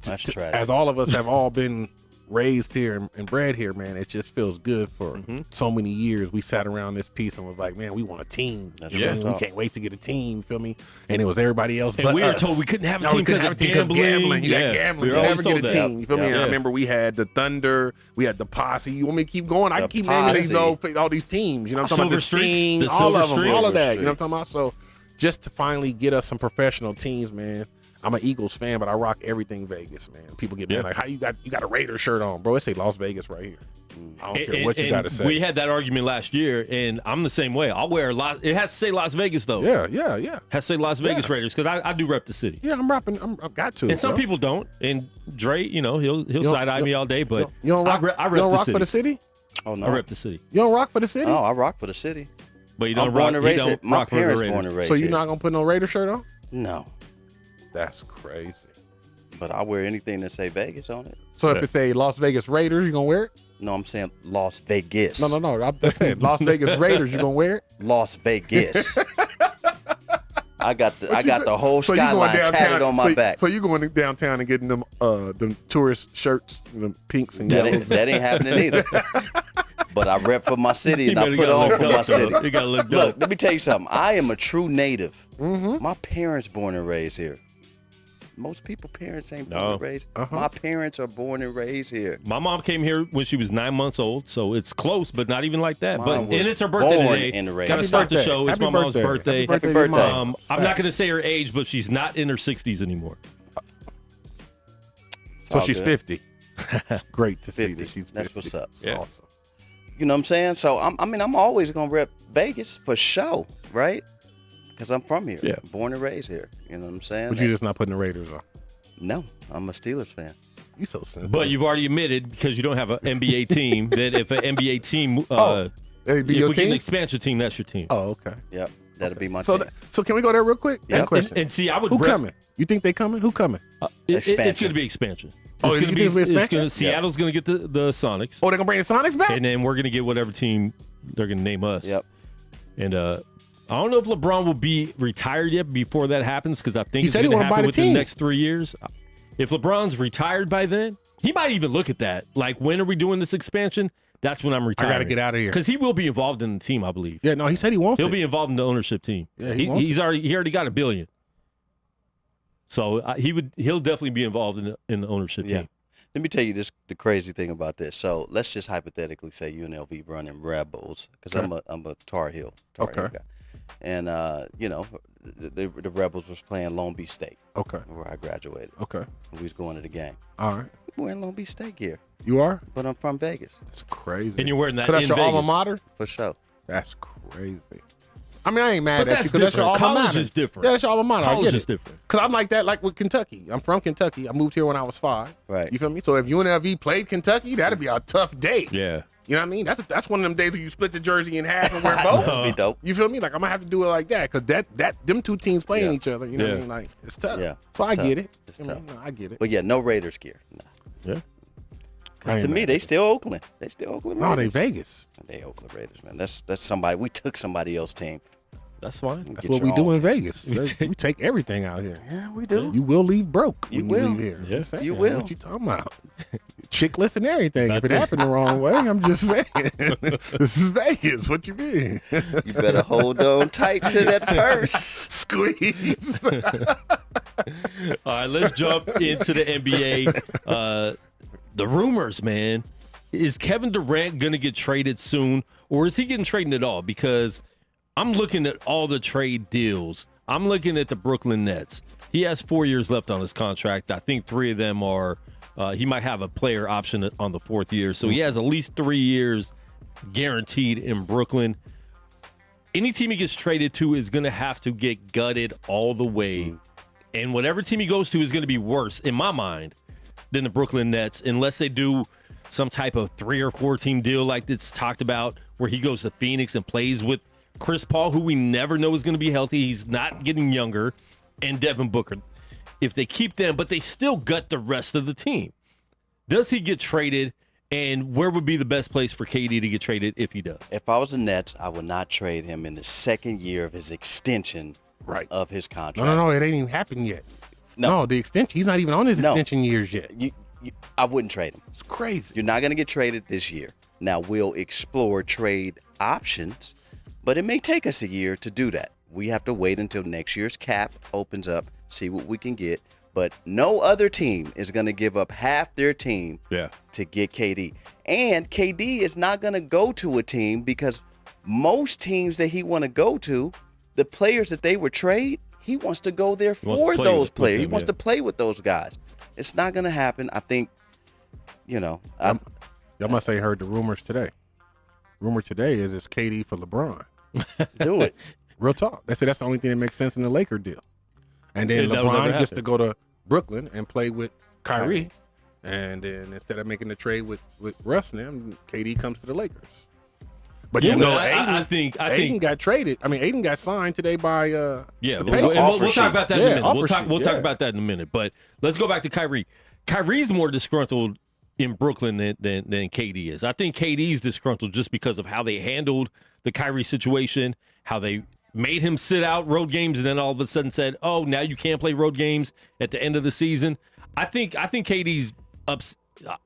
as all of us have all been raised here and bred here, man, it just feels good for so many years. We sat around this piece and was like, man, we want a team. That's we can't wait to get a team, you feel me? And it was everybody else and but we were us. told we couldn't have a team because of gambling. You got gambling. You never get a team. You feel me? And I remember we had the Thunder, we had the Posse. You want me to keep going? I can keep naming all these teams. You know what I'm talking about? The Sting, all of them, all of that. You know what I'm talking about? So just to finally get us some professional teams, man. I'm an Eagles fan, but I rock everything Vegas, man. People get mad like, how you got a Raiders shirt on, bro? It say Las Vegas right here. I don't care what you got to say. We had that argument last year, and I'm the same way. I'll wear it has to say Las Vegas though. Yeah. Has to say Las Vegas Raiders because I do rep the city. Yeah, I've got to. And some people don't. And Dre, he'll side eye me all day, but you don't rock. I rep you don't the rock city. for the city. Oh no, I rep the city. You don't rock for the city. Oh, I rock for the city. But you don't I'm rock. born and raised here. My rock for parents the born and raised So you're here. not gonna put no Raider shirt on? No, that's crazy. but I wear anything that say Vegas on it. So if it say Las Vegas Raiders, you gonna wear it? No, I'm saying Las Vegas. No. I'm just saying Las Vegas Raiders. You gonna wear it? Las Vegas. I got the whole skyline tatted on my back. So you going downtown and getting them tourist shirts, them pinks and yellows. That ain't happening either. But I rep for my city and I put on for my city. You gotta look Look, let me tell you something. I am a true native. My parents born and raised here. Most people parents ain't born and raised. My parents are born and raised here. My mom came here when she was 9 months old, so it's close, but not even like that. And it's her birthday today. Gotta start the show. It's my mom's birthday. Happy birthday. I'm not gonna say her age, but she's not in her 60s anymore. So she's 50. Great to see that she's 50. That's what's up. Yeah. Awesome. You know what I'm saying? So I'm always gonna rep Vegas for show, right? Because I'm from here. Yeah. Born and raised here. You know what I'm saying? But you're just not putting the Raiders on. No, I'm a Steelers fan. You so sensitive. But you've already admitted, because you don't have an NBA team, that if an NBA team, it'd be if your we get an team? expansion team, that's your team. Oh, okay. Yep, that'll be my So team. so can we go there real quick? Yeah. Question. And see, I would. Who coming? You think they coming? Who coming? It's going to be expansion. Oh, It's you going think to it's be expansion? Seattle's going to get the Sonics, Oh, they're gonna bring the Sonics back? and then we're going to get whatever team they're going to name us. Yep. And I don't know if LeBron will be retired yet before that happens, because I think He it's said he going to wanna buy happen the within the team. next 3 years. If LeBron's retired by then, he might even look at that. Like, when are we doing this expansion? That's when I'm I retiring. gotta get out of here. Because he will be involved in the team, I believe. Yeah, no, he said he wants He'll it. be involved in the ownership team. Yeah, he wants he already got $1 billion. So he'll definitely be involved in the ownership Yeah. team. Let me tell you the crazy thing about this. So let's just hypothetically say UNLV running Rebels, because I'm a Tar Heel guy. And the Rebels was playing Long Beach State. Okay. Where I graduated. Okay. We was going to the game. All right. I'm wearing Long Beach State gear, You are? but I'm from Vegas That's crazy. And you're wearing that So that's in your Vegas. alma mater? for sure. That's crazy. I mean, I ain't mad But at you that's because that's your different. alma College mater. is different. Yeah, that's your alma mater. I College get is it. different. Because I'm like that, like with Kentucky. I'm from Kentucky. I moved here when I was 5. Right. You feel me? So if UNLV played Kentucky, that'd be a tough day. Yeah. You know what I mean? That's one of them days where you split the jersey in half and wear both. That'd be dope. You feel me? Like I'm gonna have to do it like that because them two teams playing Yeah. each other. You know what I Yeah. mean? Like it's tough. Yeah, So it's I tough. get it. It's I mean, tough. no, I get it. But yeah, no Raiders gear. Nah. Yeah. I Because ain't to me, mad they at still Oakland. They still Oakland No, Raiders. they Vegas. They Oakland Raiders, man. That's somebody. We took somebody else's team. That's fine. That's Get what your we do own in team. Vegas. We take everything out here. Yeah, we do. You will leave broke. You when will. You leave here. Yeah. I'm saying, You will. What you talking about? Chickless and everything. If it That's it. happened the wrong way, I'm just saying. This is Vegas. What you mean? You better hold on tight to that purse. Squeeze. All right, let's jump into the NBA. The rumors, man. Is Kevin Durant going to get traded soon, or is he getting traded at all? Because I'm looking at all the trade deals. I'm looking at the Brooklyn Nets. He has 4 years left on his contract. I think 3 of them are he might have a player option on the 4th year. So he has at least 3 years guaranteed in Brooklyn. Any team he gets traded to is going to have to get gutted all the way. And whatever team he goes to is going to be worse, in my mind, than the Brooklyn Nets, unless they do some type of 3 or 4 team deal like it's talked about, where he goes to Phoenix and plays with Chris Paul, who we never know is going to be healthy. He's not getting younger, and Devin Booker. If they keep them, but they still gut the rest of the team. Does he get traded, and where would be the best place for KD to get traded if he does? If I was the Nets, I would not trade him in the 2nd year of his extension Right. of his contract. No, it ain't even happened yet. No. No, the extension. He's not even on his No. extension years yet. I wouldn't trade him. It's crazy. You're not going to get traded this year. Now, we'll explore trade options, but it may take us a year to do that. We have to wait until next year's cap opens up, see what we can get. But no other team is going to give up half their team to get KD. And KD is not going to go to a team because most teams that he want to go to, the players that they would trade, he wants to go there for those players. He wants to play with those guys. It's not going to happen. I think, Y'all must say heard the rumors today. Rumor today is it's KD for LeBron. do it. Real talk. They say that's the only thing that makes sense in the Laker deal. And then Yeah, that would never LeBron gets happen. to go to Brooklyn and play with Kyrie. And then instead of making the trade with Russ and them, KD comes to the Lakers. But Yeah, you know, but I think Aiden got traded. I mean, Aiden got signed today by yeah, It's we'll an offer talk sheet. about that in a minute. offer We'll talk sheet, about that in a minute. But let's go back to Kyrie. Kyrie's more disgruntled in Brooklyn than KD is. I think KD's disgruntled just because of how they handled the Kyrie situation, how they made him sit out road games, and then all of a sudden said, "Oh, now you can't play road games at the end of the season." I think KD's upset.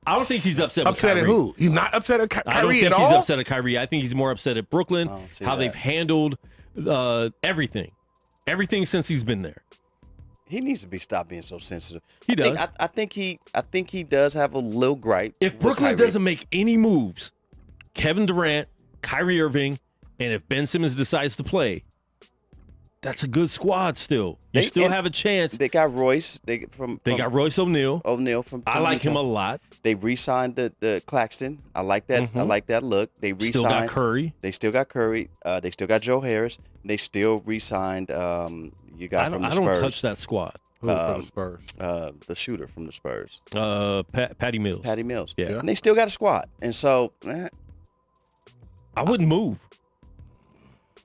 I don't think he's upset. With Kyrie. at who? He's not upset at Kyrie I don't think at he's all. upset at Kyrie. I think he's more upset at Brooklyn, I don't see how that. they've handled everything since he's been there. He needs to be stopped being so sensitive. He does. I think he does have a little gripe. If with Brooklyn Kyrie. doesn't make any moves, Kevin Durant, Kyrie Irving, and if Ben Simmons decides to play, that's a good squad still. You They- still and have a chance. they got Royce. They got Royce O'Neal. O'Neal from. I like him a lot. They re-signed the Claxton. I like that. I like that look. They re-signed. Still got Curry. They still got Curry. They still got Joe Harris. They still re-signed. You got I from don't, the I don't Spurs. touch that squad. Who for the Spurs? The shooter from the Spurs, Patty Mills. Patty Mills. Yeah. And they still got a squad. And so, I wouldn't move.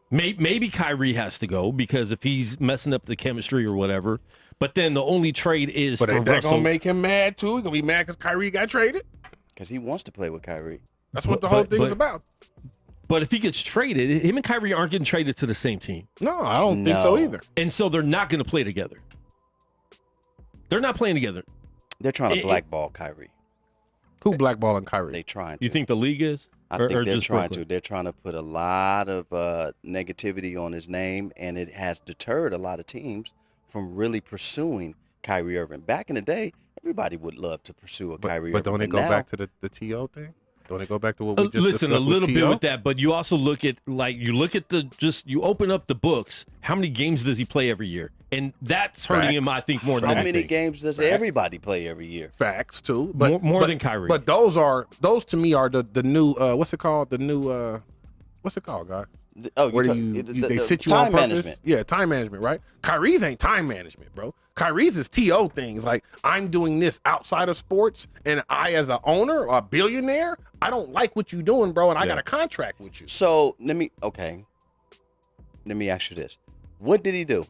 Maybe Kyrie has to go because if he's messing up the chemistry or whatever. But then the only trade is But for ain't that Russell. gonna make him mad too? He gonna be mad because Kyrie got traded? because he wants to play with Kyrie. That's what the whole thing is but- about. But if he gets traded, him and Kyrie aren't getting traded to the same team. No, I don't think so No. either. And so they're not going to play together. They're not playing together. They're trying to It- blackball Kyrie. Who blackballing Kyrie? They trying to. You think the league is? I Or- think or they're just trying Brooklyn? to. They're trying to put a lot of negativity on his name, and it has deterred a lot of teams from really pursuing Kyrie Irving. Back in the day, everybody would love to pursue a Kyrie But Irving. don't it go now, back to the TO thing? Don't it go back to what we just Listen, a discussed little bit T.O.? with that, but you also look at you open up the books. How many games does he play every year? And that's hurting him, I think, more than How anything. many games does everybody play every year? Facts too, but More but- than Kyrie. But those to me are the new what's it called? The new what's it called, guy? Where they sit you on purpose? Management. Yeah, time management, right? Kyrie's ain't time management, bro. Kyrie's is TO things. Like, I'm doing this outside of sports, and I, as an owner or a billionaire, I don't like what you're doing, bro, and I got a contract with you. So let me ask you this: what did he do?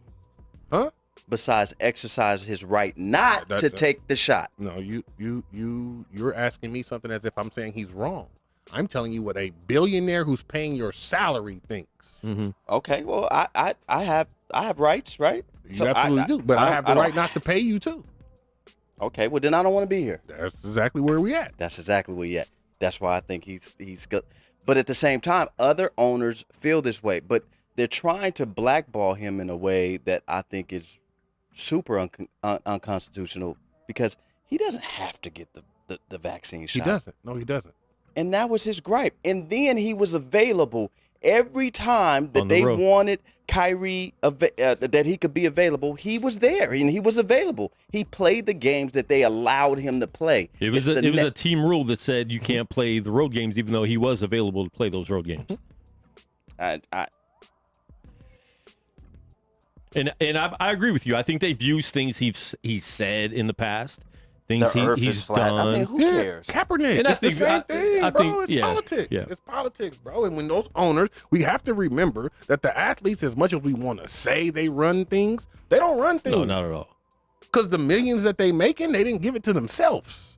Huh? Besides exercise his right not to take the shot. No, you're asking me something as if I'm saying he's wrong. I'm telling you what a billionaire who's paying your salary thinks. Mm-hmm. Okay, well, I have rights, right? You absolutely do, but I have the right not to pay you too. Okay, well then I don't want to be here. That's exactly where we at. That's exactly where we at. That's why I think he's good. But at the same time, other owners feel this way, but they're trying to blackball him in a way that I think is super unconstitutional, because he doesn't have to get the vaccine shot. He doesn't. No, he doesn't. And that was his gripe. And then he was available every time that they wanted Kyrie, that he could be available. He was there and he was available. He played the games that they allowed him to play. It was a team rule that said you can't play the road games, even though he was available to play those road games. I agree with you. I think they've used things he's said in the past. Things he's done. I mean, who cares? Kaepernick. And it's the same thing, bro. It's politics. Yeah. It's politics, bro. And when those owners, we have to remember that the athletes, as much as we want to say they run things, they don't run things. No, not at all. Because the millions that they making, they didn't give it to themselves.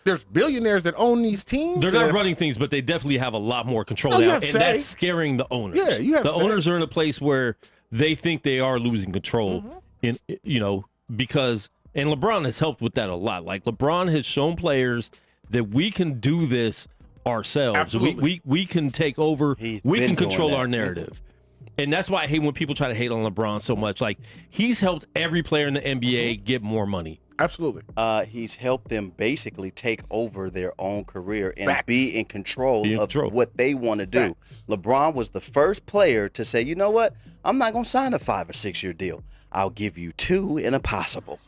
There's billionaires that own these teams. They're not running things, but they definitely have a lot more control now, and that's scaring the owners. Yeah, you have the owners are in a place where they think they are losing control, because. And LeBron has helped with that a lot. Like, LeBron has shown players that we can do this ourselves. Absolutely. We can take over. We can control our narrative. And that's why I hate when people try to hate on LeBron so much. Like, he's helped every player in the NBA get more money. Absolutely. He's helped them basically take over their own career and be in control of what they want to do. LeBron was the first player to say, you know what? I'm not going to sign a 5 or 6 year deal. I'll give you 2 and a possible.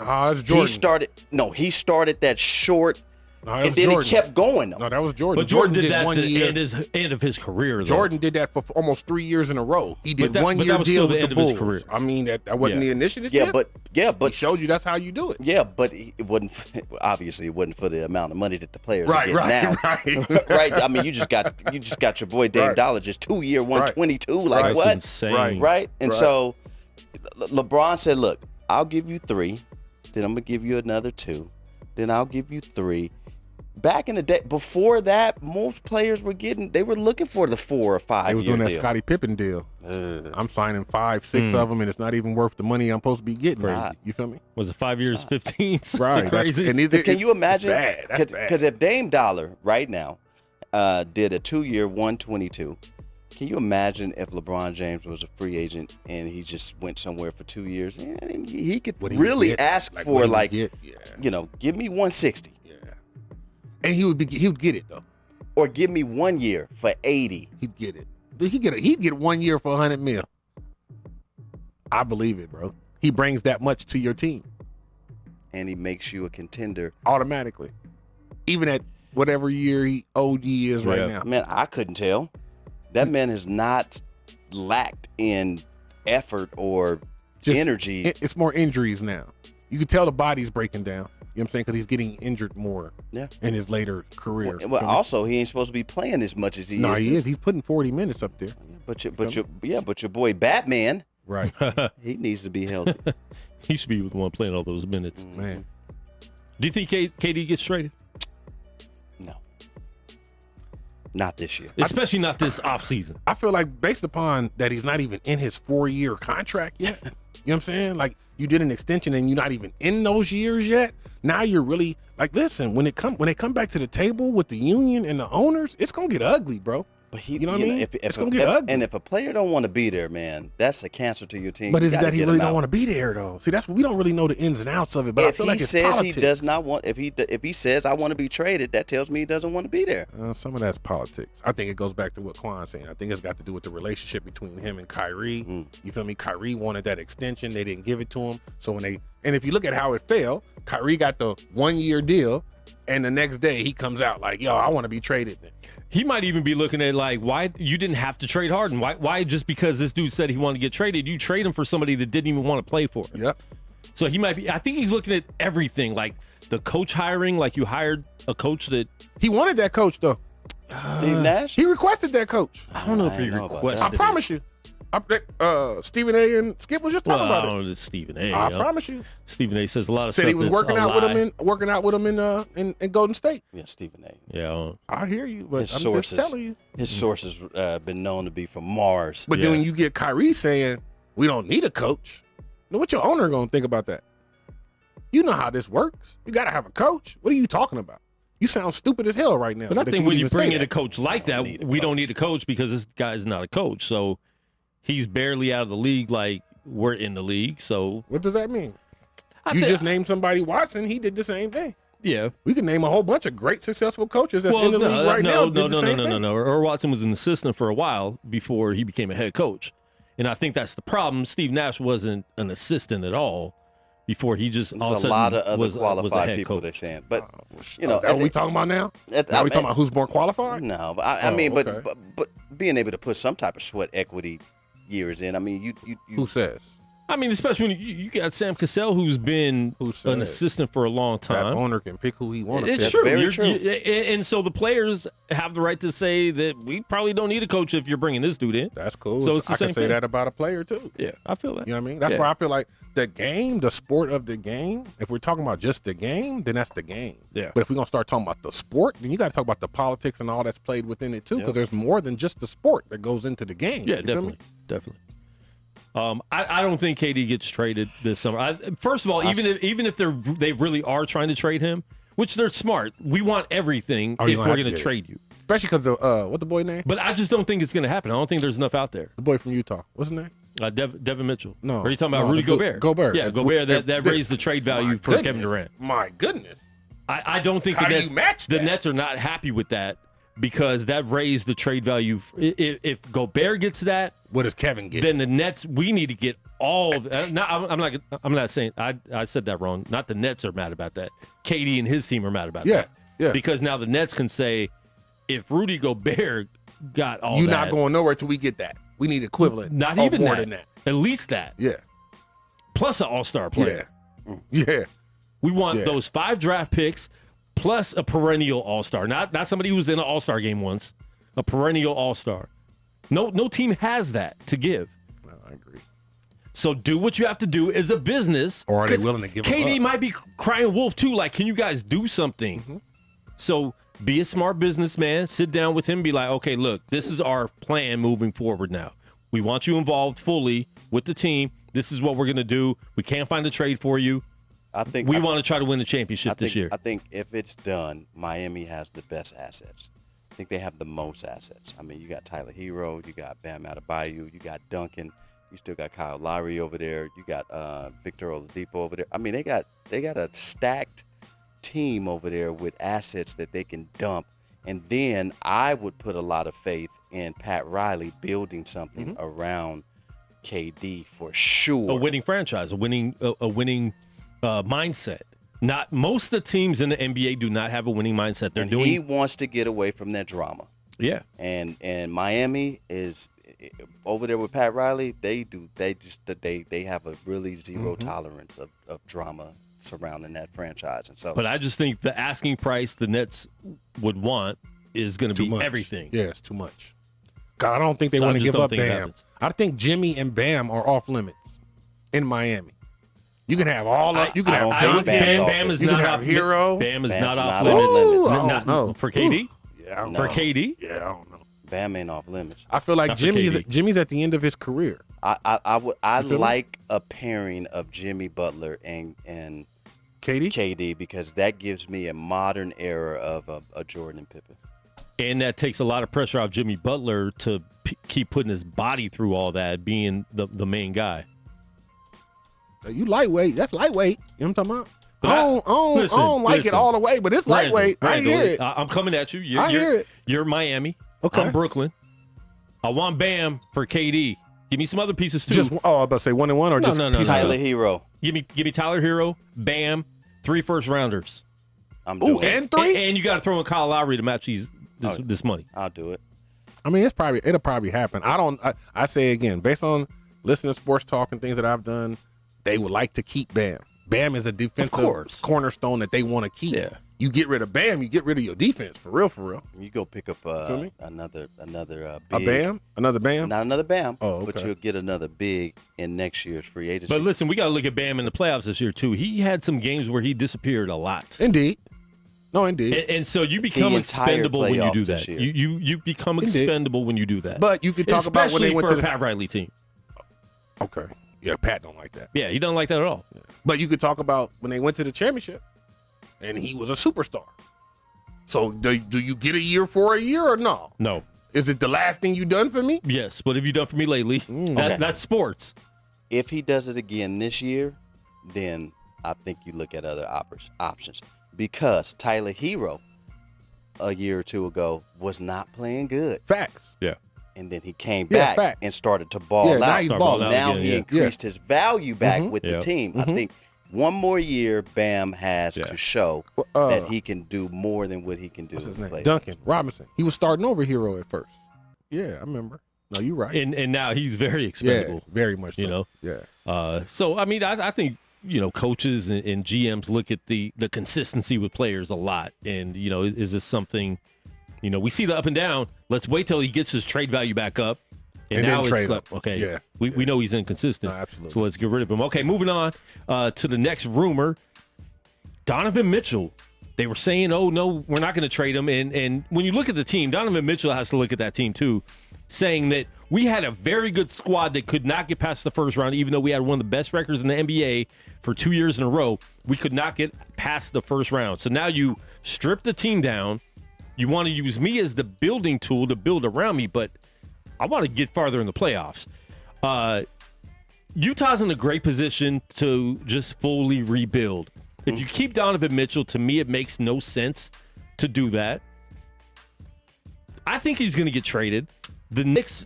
It's Jordan. He started that short, and then Jordan. It kept going. No, that was Jordan. But Jordan did that 1 at year. the end of his career, though. Jordan did that for almost 3 years in a row. He did 1 year deal with the Bulls. Career. I mean, that wasn't the initiative. But he showed you that's how you do it. Yeah, but it wasn't. Obviously, it wasn't for the amount of money that the players are getting now. Right. I mean, you just got your boy Dame Dollar just 2 year 122. Like what? Insane. Right. And so LeBron said, "Look, I'll give you 3. Then I'm going to give you another 2. Then I'll give you 3. Back in the day, before that, most players were looking for the 4 or 5 year deal. They was doing that Scottie Pippen deal. I'm signing 5, 6 of them, and it's not even worth the money I'm supposed to be getting. You feel me? Was it 5 years, 15? Right. Crazy. Can you imagine? That's bad. Because if Dame Dollar right now did a 2 year 122, can you imagine if LeBron James was a free agent and he just went somewhere for 2 years? And he could really ask for give me 160. Yeah. And he would get it though. Or give me 1 year for 80. He'd get it. He'd get 1 year for 100 mil. I believe it, bro. He brings that much to your team. And he makes you a contender automatically. Even at whatever year he OD is right now. Man, I couldn't tell. That man has not lacked in effort or energy. It's more injuries now. You can tell the body's breaking down. You know what I'm saying? Because he's getting injured more in his later career. Well, also, he ain't supposed to be playing as much as he is. No, he is. He's putting 40 minutes up there. But your boy Batman, right? He needs to be healthy. He should be the one playing all those minutes. Man. Do you think KD gets traded? No. Not this year. Especially not this offseason. I feel like based upon that he's not even in his 4-year contract yet. You know what I'm saying? Like, you did an extension and you're not even in those years yet. Now you're really like, listen, when they come back to the table with the union and the owners, it's gonna get ugly, bro. But you know what I mean? It's gonna get ugly. And if a player don't want to be there, man, that's a cancer to your team. But is it that he really don't want to be there though? See, that's what we don't really know the ins and outs of it. But I feel like it's politics. He does not want. If he says I want to be traded, that tells me he doesn't want to be there. Some of that's politics. I think it goes back to what Quan's saying. I think it's got to do with the relationship between him and Kyrie. You feel me? Kyrie wanted that extension. They didn't give it to him. So when they And if you look at how it fell, Kyrie got the 1-year deal, and the next day he comes out like, yo, I want to be traded. He might even be looking at like, why you didn't have to trade Harden? Why just because this dude said he wanted to get traded, you trade him for somebody that didn't even want to play for him? Yep. So he might be. I think he's looking at everything, like the coach hiring. Like you hired a coach that he wanted that coach though. Steve Nash. He requested that coach. I don't know if he requested. I promise you. Stephen A. and Skip was just talking about I don't know, Stephen A. I promise you. Stephen A. says a lot of said stuff. He was working out with him in Golden State. Yeah, Stephen A. Yeah, I hear you, but I'm just telling you. His sources been known to be from Mars. But then when you get Kyrie saying we don't need a coach, what your owner gonna think about that? You know how this works. You got to have a coach. What are you talking about? You sound stupid as hell right now. But I think when you bring in a coach like that, we don't need a coach because this guy's not a coach. So he's barely out of the league like we're in the league. So what does that mean? You just named somebody Watson. He did the same thing. Yeah. We can name a whole bunch of great successful coaches that's in the league right now. No. Earl Watson was an assistant for a while before he became a head coach. And I think that's the problem. Steve Nash wasn't an assistant at all. Before he just all of a sudden a lot of other was qualified people coach. they're saying, but are we talking about now? Are we talking about who's more qualified? No, but I mean, but being able to put some type of sweat equity years in. I mean, you who says? I mean, especially when you got Sam Cassell, who's been an assistant for a long time. That owner can pick who he wants. It's true. Very true. And so the players have the right to say that we probably don't need a coach if you're bringing this dude in. That's cool. So it's the same I can say that about a player too. Yeah, I feel that. You know what I mean? That's why I feel like the game, the sport of the game, if we're talking about just the game, then that's the game. Yeah. But if we're going to start talking about the sport, then you got to talk about the politics and all that's played within it too, because there's more than just the sport that goes into the game. Yeah, definitely. I don't think KD gets traded this summer. First of all, even if they really are trying to trade him, which they're smart, we want everything if we're going to trade you. Especially because what the boy name? But I just don't think it's going to happen. I don't think there's enough out there. The boy from Utah. What's his name? Devin Mitchell. No. Or are you talking about Rudy Gobert? Gobert. Yeah, Gobert. That raised the trade value for Kevin Durant. My goodness. I don't think the Nets are not happy with that because that raised the trade value. If Gobert gets that, what does Kevin get? Then the Nets, we need to get all of that. I'm not saying I said that wrong. Not the Nets are mad about that. KD and his team are mad about that. Yeah. Because now the Nets can say, if Rudy Gobert got all you're that, not going nowhere till we get that. We need equivalent. Not even more that. Than that. At least that. Yeah. Plus an all-star player. Yeah. We want those 5 draft picks plus a perennial all-star. Not somebody who was in an all-star game once. A perennial all-star. No team has that to give. No, I agree. So do what you have to do as a business. Or are they willing to give KD might be crying wolf too. Like, can you guys do something? Mm-hmm. So be a smart businessman. Sit down with him and be like, okay, look, this is our plan moving forward now. We want you involved fully with the team. This is what we're going to do. We can't find a trade for you. I want to try to win the championship this year. I think if it's done, Miami has the best assets. I think they have the most assets. I mean, you got Tyler Hero, you got Bam Adebayo, you got Duncan, you still got Kyle Lowry over there, you got Victor Oladipo over there. I mean, they got a stacked team over there with assets that they can dump. And then I would put a lot of faith in Pat Riley building something around KD for sure. A winning franchise, a winning mindset. Not most of the teams in the NBA do not have a winning mindset. He wants to get away from that drama. Yeah. And Miami is over there with Pat Riley. They have a really zero tolerance of drama surrounding that franchise. And so, but I just think the asking price the Nets would want is going to be everything. Yeah, it's too much. God, I don't think they want to give up Bam. I think Jimmy and Bam are off limits in Miami. You can have all of you can have Bam is not off Hero. Bam is not off limits. No, for KD. Yeah, for KD. Yeah, I don't know. Bam ain't off limits. I feel like Jimmy's at the end of his career. I like a pairing of Jimmy Butler and KD because that gives me a modern era of a Jordan and Pippen. And that takes a lot of pressure off Jimmy Butler to keep putting his body through all that, being the main guy. You lightweight. That's lightweight. You know what I'm talking about? I don't like it all the way, but it's lightweight. I hear it. I'm coming at you. I hear it. You're Miami. Okay. I'm Brooklyn. I want Bam for KD. Give me some other pieces too. I was about to say 1-1 or no. Tyler Hero. Give me Tyler Hero, Bam, 3 first-rounders. I'm doing it. And 3? And you got to throw in Kyle Lowry to match this money. I'll do it. I mean, it'll probably happen. I say again, based on listening to sports talk and things that I've done, they would like to keep Bam. Bam is a defensive cornerstone that they want to keep. Yeah. You get rid of Bam, you get rid of your defense, for real. You go pick up another big. A Bam? Another Bam? Not another Bam, okay. But you'll get another big in next year's free agency. But listen, we got to look at Bam in the playoffs this year, too. He had some games where he disappeared a lot. Indeed. No, indeed. And so you become expendable when you do that. You become expendable when you do that. But you could talk about when they went to the Pat Riley team. Okay. Yeah, Pat don't like that. Yeah, he doesn't like that at all. Yeah. But you could talk about when they went to the championship and he was a superstar. So do you get a year for a year or no? No. Is it the last thing you done for me? Yes. What have you done for me lately? That's sports. If he does it again this year, then I think you look at other options. Because Tyler Hero, a year or two ago, was not playing good. Facts. Yeah. And then he came back and started to ball out. Now he's balling Now again, he increased his value back with the team. Mm-hmm. I think one more year, Bam has to show that he can do more than what he can do. What's his name? Duncan Robinson. He was starting over Hero at first. Yeah, I remember. No, you're right. And now he's very expendable. Yeah, very much so. You know? Yeah. So, I mean, I think, coaches and GMs look at the consistency with players a lot. And, is this something, we see the up and down. Let's wait till he gets his trade value back up. And now it's like, okay, yeah. We know he's inconsistent. No, absolutely. So let's get rid of him. Okay, moving on to the next rumor. Donovan Mitchell. They were saying, oh, no, we're not going to trade him. And when you look at the team, Donovan Mitchell has to look at that team too, saying that we had a very good squad that could not get past the first round, even though we had one of the best records in the NBA for 2 years in a row. We could not get past the first round. So now you strip the team down. You want to use me as the building tool to build around me, but I want to get farther in the playoffs. Utah's in a great position to just fully rebuild. If you keep Donovan Mitchell, to me, it makes no sense to do that. I think he's going to get traded. The Knicks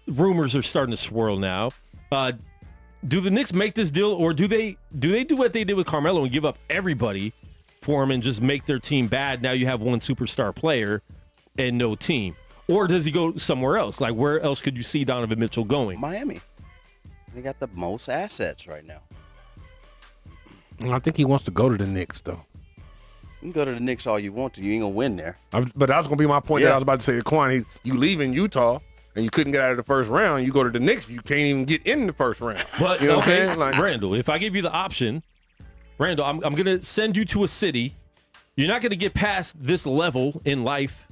rumors are starting to swirl now. Do the Knicks make this deal, or do they do what they did with Carmelo and give up everybody for him and just make their team bad? Now you have one superstar player and no team. Or does he go somewhere else? Like, where else could you see Donovan Mitchell going? Miami. They got the most assets right now. I think he wants to go to the Knicks, though. You can go to the Knicks all you want to. You ain't going to win there. But that was going to be my point that I was about to say to Quan. You leave in Utah, and you couldn't get out of the first round. You go to the Knicks, you can't even get in the first round. But, you know okay, what I'm saying? Like, Randall, if I give you the option, Randall, I'm going to send you to a city. You're not going to get past this level in life.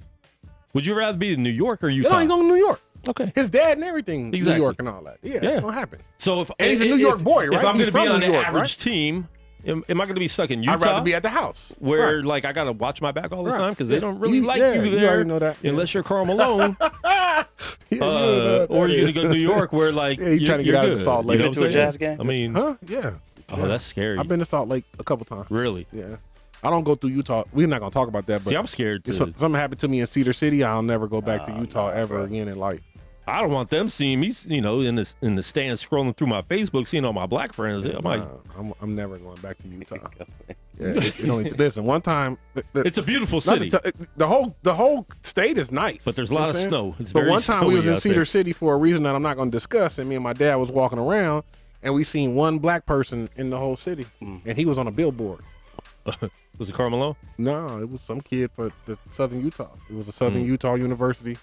Would you rather be in New York or Utah? No, he's going to New York. Okay. His dad and everything, exactly. New York and all that. Yeah, that's going to happen. So and he's a New York boy, right? If I'm going to be on an York, average team, am I going to be stuck in Utah? I'd rather be at the house. Where, like, I got to watch my back all the time because they don't really like you you there. You already know that. Unless you're Karl Malone. Or you're going to go to New York where, like, you're trying to get out of Salt Lake. You been to a Jazz game? I mean. Huh? Yeah. Oh, that's scary. I've been to Salt Lake a couple times. Really? Yeah. I don't go through Utah. We're not going to talk about that. But see, I'm scared. If something happened to me in Cedar City, I'll never go back to Utah ever again in life. I don't want them seeing me, in the stands scrolling through my Facebook, seeing all my black friends. I'm never going back to Utah. Listen, one time, it's a beautiful city. The whole state is nice, but there's a lot of snow. But one time we was in Cedar City for a reason that I'm not going to discuss, and me and my dad was walking around, and we seen one black person in the whole city, and he was on a billboard. Was it Karl Malone? No, it was some kid for the Southern Utah. It was a Southern Utah University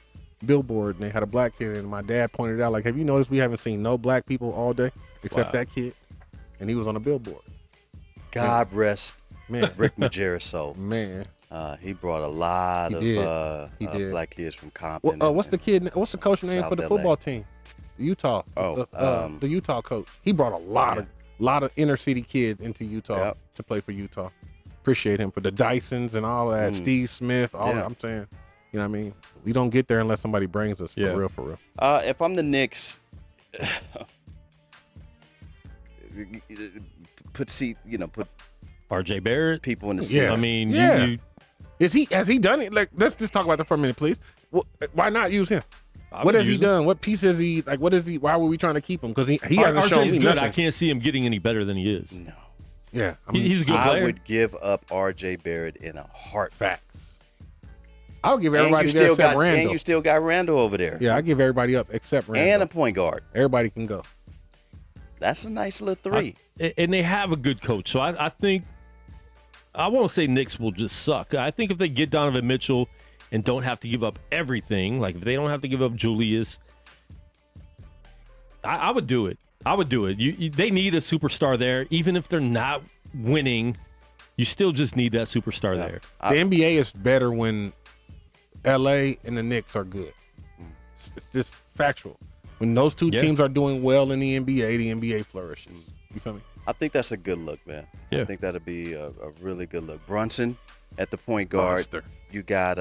billboard, and they had a black kid, and my dad pointed out, like, have you noticed we haven't seen no black people all day except that kid? And he was on a billboard. God rest Rick Majerus soul. Man. He brought a lot of black kids from Compton. What's the coach name for the football team? Utah. The Utah coach. He brought a lot of inner city kids into Utah to play for Utah. Appreciate him for the Dysons and all that. Steve Smith, all that. I'm saying, you know what I mean? We don't get there unless somebody brings us for real. If I'm the Knicks, put RJ Barrett, people in the seats. I mean, has he done it? Like, let's just talk about that for a minute, please. Well, why not use him? What has he done? What piece is he like? What is he? Why were we trying to keep him? Because he hasn't shown me good. nothing. I can't see him getting any better than he is. No. Yeah, he's a good player. I would give up R.J. Barrett in a heart. Facts. I'll give everybody there except Randall. And you still got Randall over there. Yeah, I give everybody up except Randall. And a point guard. Everybody can go. That's a nice little three. And they have a good coach. So I think, I won't say Knicks will just suck. I think if they get Donovan Mitchell and don't have to give up everything, like if they don't have to give up Julius, I would do it. I would do it. They need a superstar there. Even if they're not winning, you still just need that superstar there. The NBA is better when LA and the Knicks are good. It's just factual. When those two teams are doing well in the NBA flourishes. You feel me? I think that's a good look, man. Yeah. I think that'll be a really good look. Brunson at the point guard. Monster. You got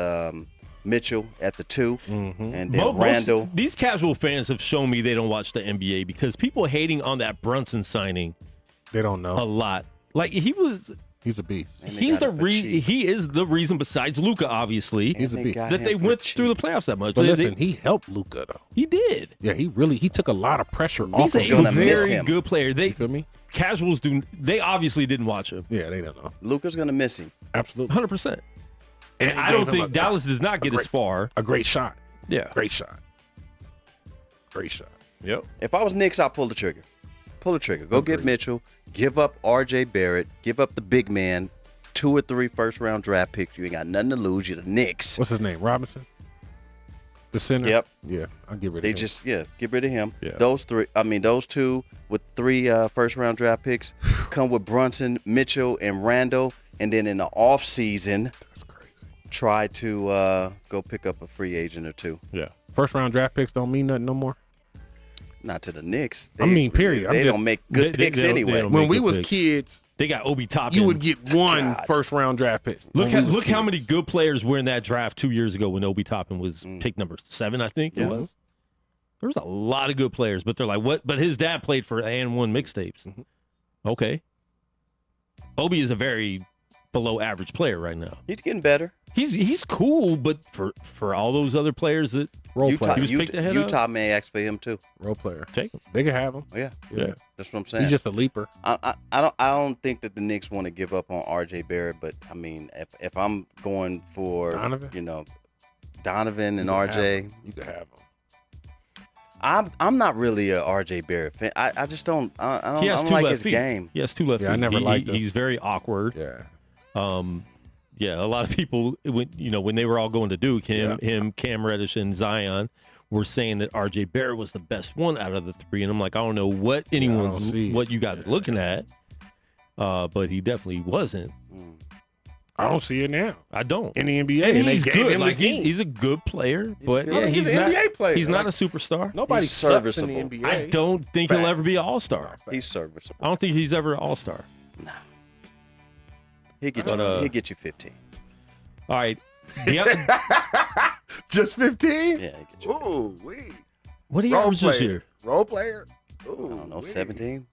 Mitchell at the 2, and then Most Randall. these casual fans have shown me they don't watch the NBA because people hating on that Brunson signing They don't a know. lot. Like he's He's a beast. And they he's got the it for cheap. he is the reason besides Luka, obviously, And He's a they beast. got that him they for went cheap. through the playoffs that much. But listen, he helped Luka though. He did. Yeah, he took a lot of pressure off He's of a gonna him. miss very him. good player. They You feel me? casuals do. They obviously didn't watch him. Yeah, they don't know. Luka's going to miss him. Absolutely. 100%. And he I don't gave him think Dallas does not get as far. A great shot. Yeah. Great shot. Great shot. Yep. If I was Knicks, I'd pull the trigger. Pull the trigger. Go get Agreed. Mitchell. Give up R.J. Barrett. Give up the big man. 2 or 3 first-round draft picks. You ain't got nothing to lose. You're the Knicks. What's his name? Robinson? The center? Yep. Yeah, I'll get rid of They him. just, get rid of him. Yeah. Those 2 with 3 first-round draft picks come with Brunson, Mitchell, and Randall. And then in the offseason, That's crazy. try to go pick up a free agent or 2. Yeah. First round draft picks don't mean nothing no more. Not to the Knicks. I mean, period. I'm They just- don't make good They- picks they don't- they anyway. don't When make we good was picks. kids, They got Obi Toppin. you would get one God. first round draft pick. Look when we was look how kids. many good players were in that draft 2 years ago when Obi Toppin was pick number 7, I think it was. There was a lot of good players, but they're like, what? But his dad played for and won mixtapes. Okay. Obi is a very below average player right now. He's getting better. He's cool, but for all those other players that Role Utah, player. He was picked ahead of? Utah may ask for him too. Role player. take him. They can have him. Oh, yeah, Yeah. that's what I'm saying. He's just a leaper. I don't think that the Knicks want to give up on R.J. Barrett, but I mean, if I'm going for Donovan? Donovan and You can R.J., have him. You can have him. I'm not really a R.J. Barrett fan. I just don't I He has don't two like left his feet. game. He has 2 left Yeah, I feet. never liked him. He's very awkward. Yeah. Yeah, a lot of people when they were all going to Duke, him, Cam Reddish, and Zion were saying that R.J. Barrett was the best one out of the 3, and I'm like, I don't know what what you guys are looking at, but he definitely wasn't. I don't see it now. I don't. In the NBA. And And he's they gave good. him the Like game. he's a good player, but good. yeah, He's he's an not. NBA player. He's not Like, a superstar. Nobody He's sucks in the serviceable. NBA. I don't think he'll ever be an all-star. He's serviceable. I don't think he's ever an all-star. He'll get But, you 15. All right. Deandre, Just 15? Yeah, he'll get you 15. Ooh, wee. what do you Role average this player. year? Role player? I Ooh, don't know, wee. 17?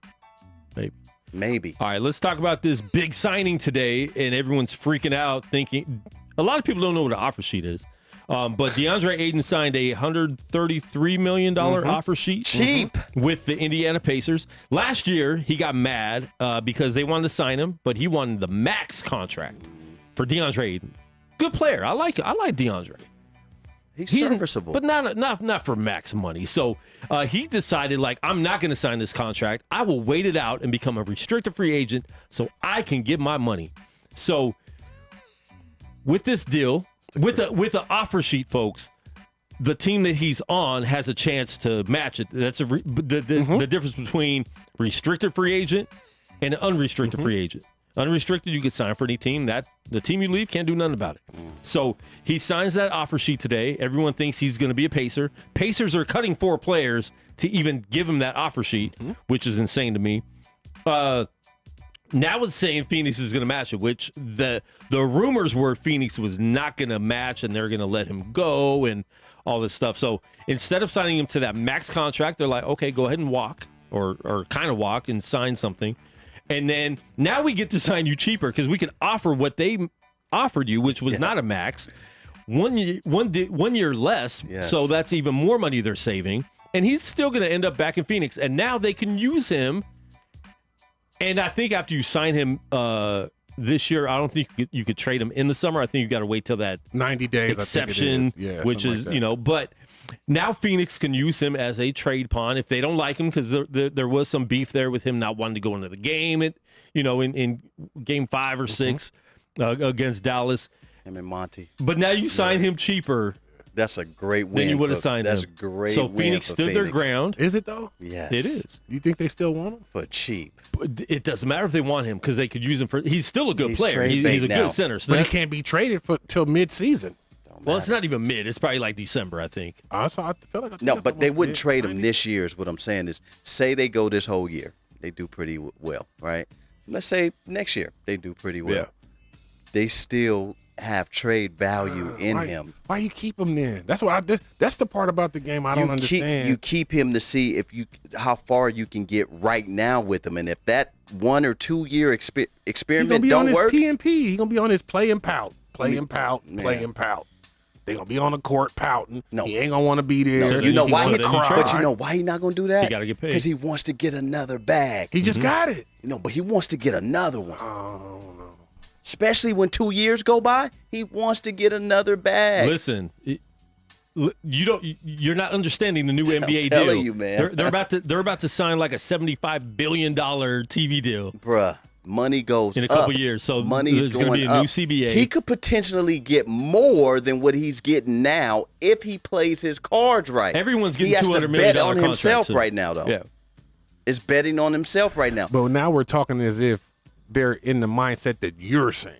Maybe. Maybe. All right, let's talk about this big signing today, and everyone's freaking out, thinking a lot of people don't know what an offer sheet is. But Deandre Ayton signed a $133 million offer sheet Cheap. with the Indiana Pacers. Last year, he got mad because they wanted to sign him, but he wanted the max contract for Deandre Ayton. Good player. I like Deandre. He's He's serviceable. but not for max money. So he decided, like, I'm not going to sign this contract. I will wait it out and become a restricted free agent so I can get my money. So with this deal, with the offer sheet, folks, the team that he's on has a chance to match it. That's the difference between restricted free agent and an unrestricted free agent. Unrestricted, you can sign for any team. That the team you leave can't do nothing about it. So he signs that offer sheet today. Everyone thinks he's going to be a Pacer. Pacers are cutting 4 players to even give him that offer sheet, which is insane to me. Now it's saying Phoenix is going to match it, which the rumors were Phoenix was not going to match and they're going to let him go and all this stuff. So instead of signing him to that max contract, they're like, okay, go ahead and walk or kind of walk and sign something. And then now we get to sign you cheaper because we can offer what they offered you, which was not a max, 1 year less. Yes. So that's even more money they're saving. And he's still going to end up back in Phoenix. And now they can use him. And I think after you sign him this year, I don't think you could trade him in the summer. I think you got to wait till that 90 days exception, which is, like but now Phoenix can use him as a trade pawn if they don't like him, because there was some beef there with him not wanting to go into the game, in game 5 or 6 against Dallas. Him and Monty. But now you sign him cheaper. That's a great win. Then you would have signed him. That's a great so win. Phoenix stood their ground. Is it though? Yes. It is. You think they still want him? For cheap. But it doesn't matter if they want him, because they could use him for. He's still a good player. trade He's bait a now. good center. So But he can't be traded till mid-season. well, it's not even mid. It's probably like December, I think. I feel like No, but they wouldn't trade him this year is what I'm saying is, say they go this whole year. They do pretty well, right? Let's say next year they do pretty well. Yeah. They still have trade value in him. Why you keep him then? That's the part about the game I don't understand. You keep him to see how far you can get right now with him, and if that 1 or 2 year experiment don't work, he's gonna be on his PNP. He's gonna be on his play and pout. Play and pout. They gonna be on the court pouting. No. He ain't gonna want to be there. So you know why he cry. But you know why he not gonna do that? He gotta get paid. Because he wants to get another bag. He just got it. But he wants to get another one. Oh no. Especially when 2 years go by, he wants to get another bag. Listen, you're not understanding the new NBA deal. I'm telling you, man. They're about to sign like a $75 billion TV deal. Bruh, money goes in a up. couple years. So money there's is going to going be a up. new CBA. He could potentially get more than what he's getting now if he plays his cards right. Everyone's getting he has $200 to million bet on himself contracts, right now, though. Yeah. It's betting on himself right now. But now we're talking as if they're in the mindset that you're saying.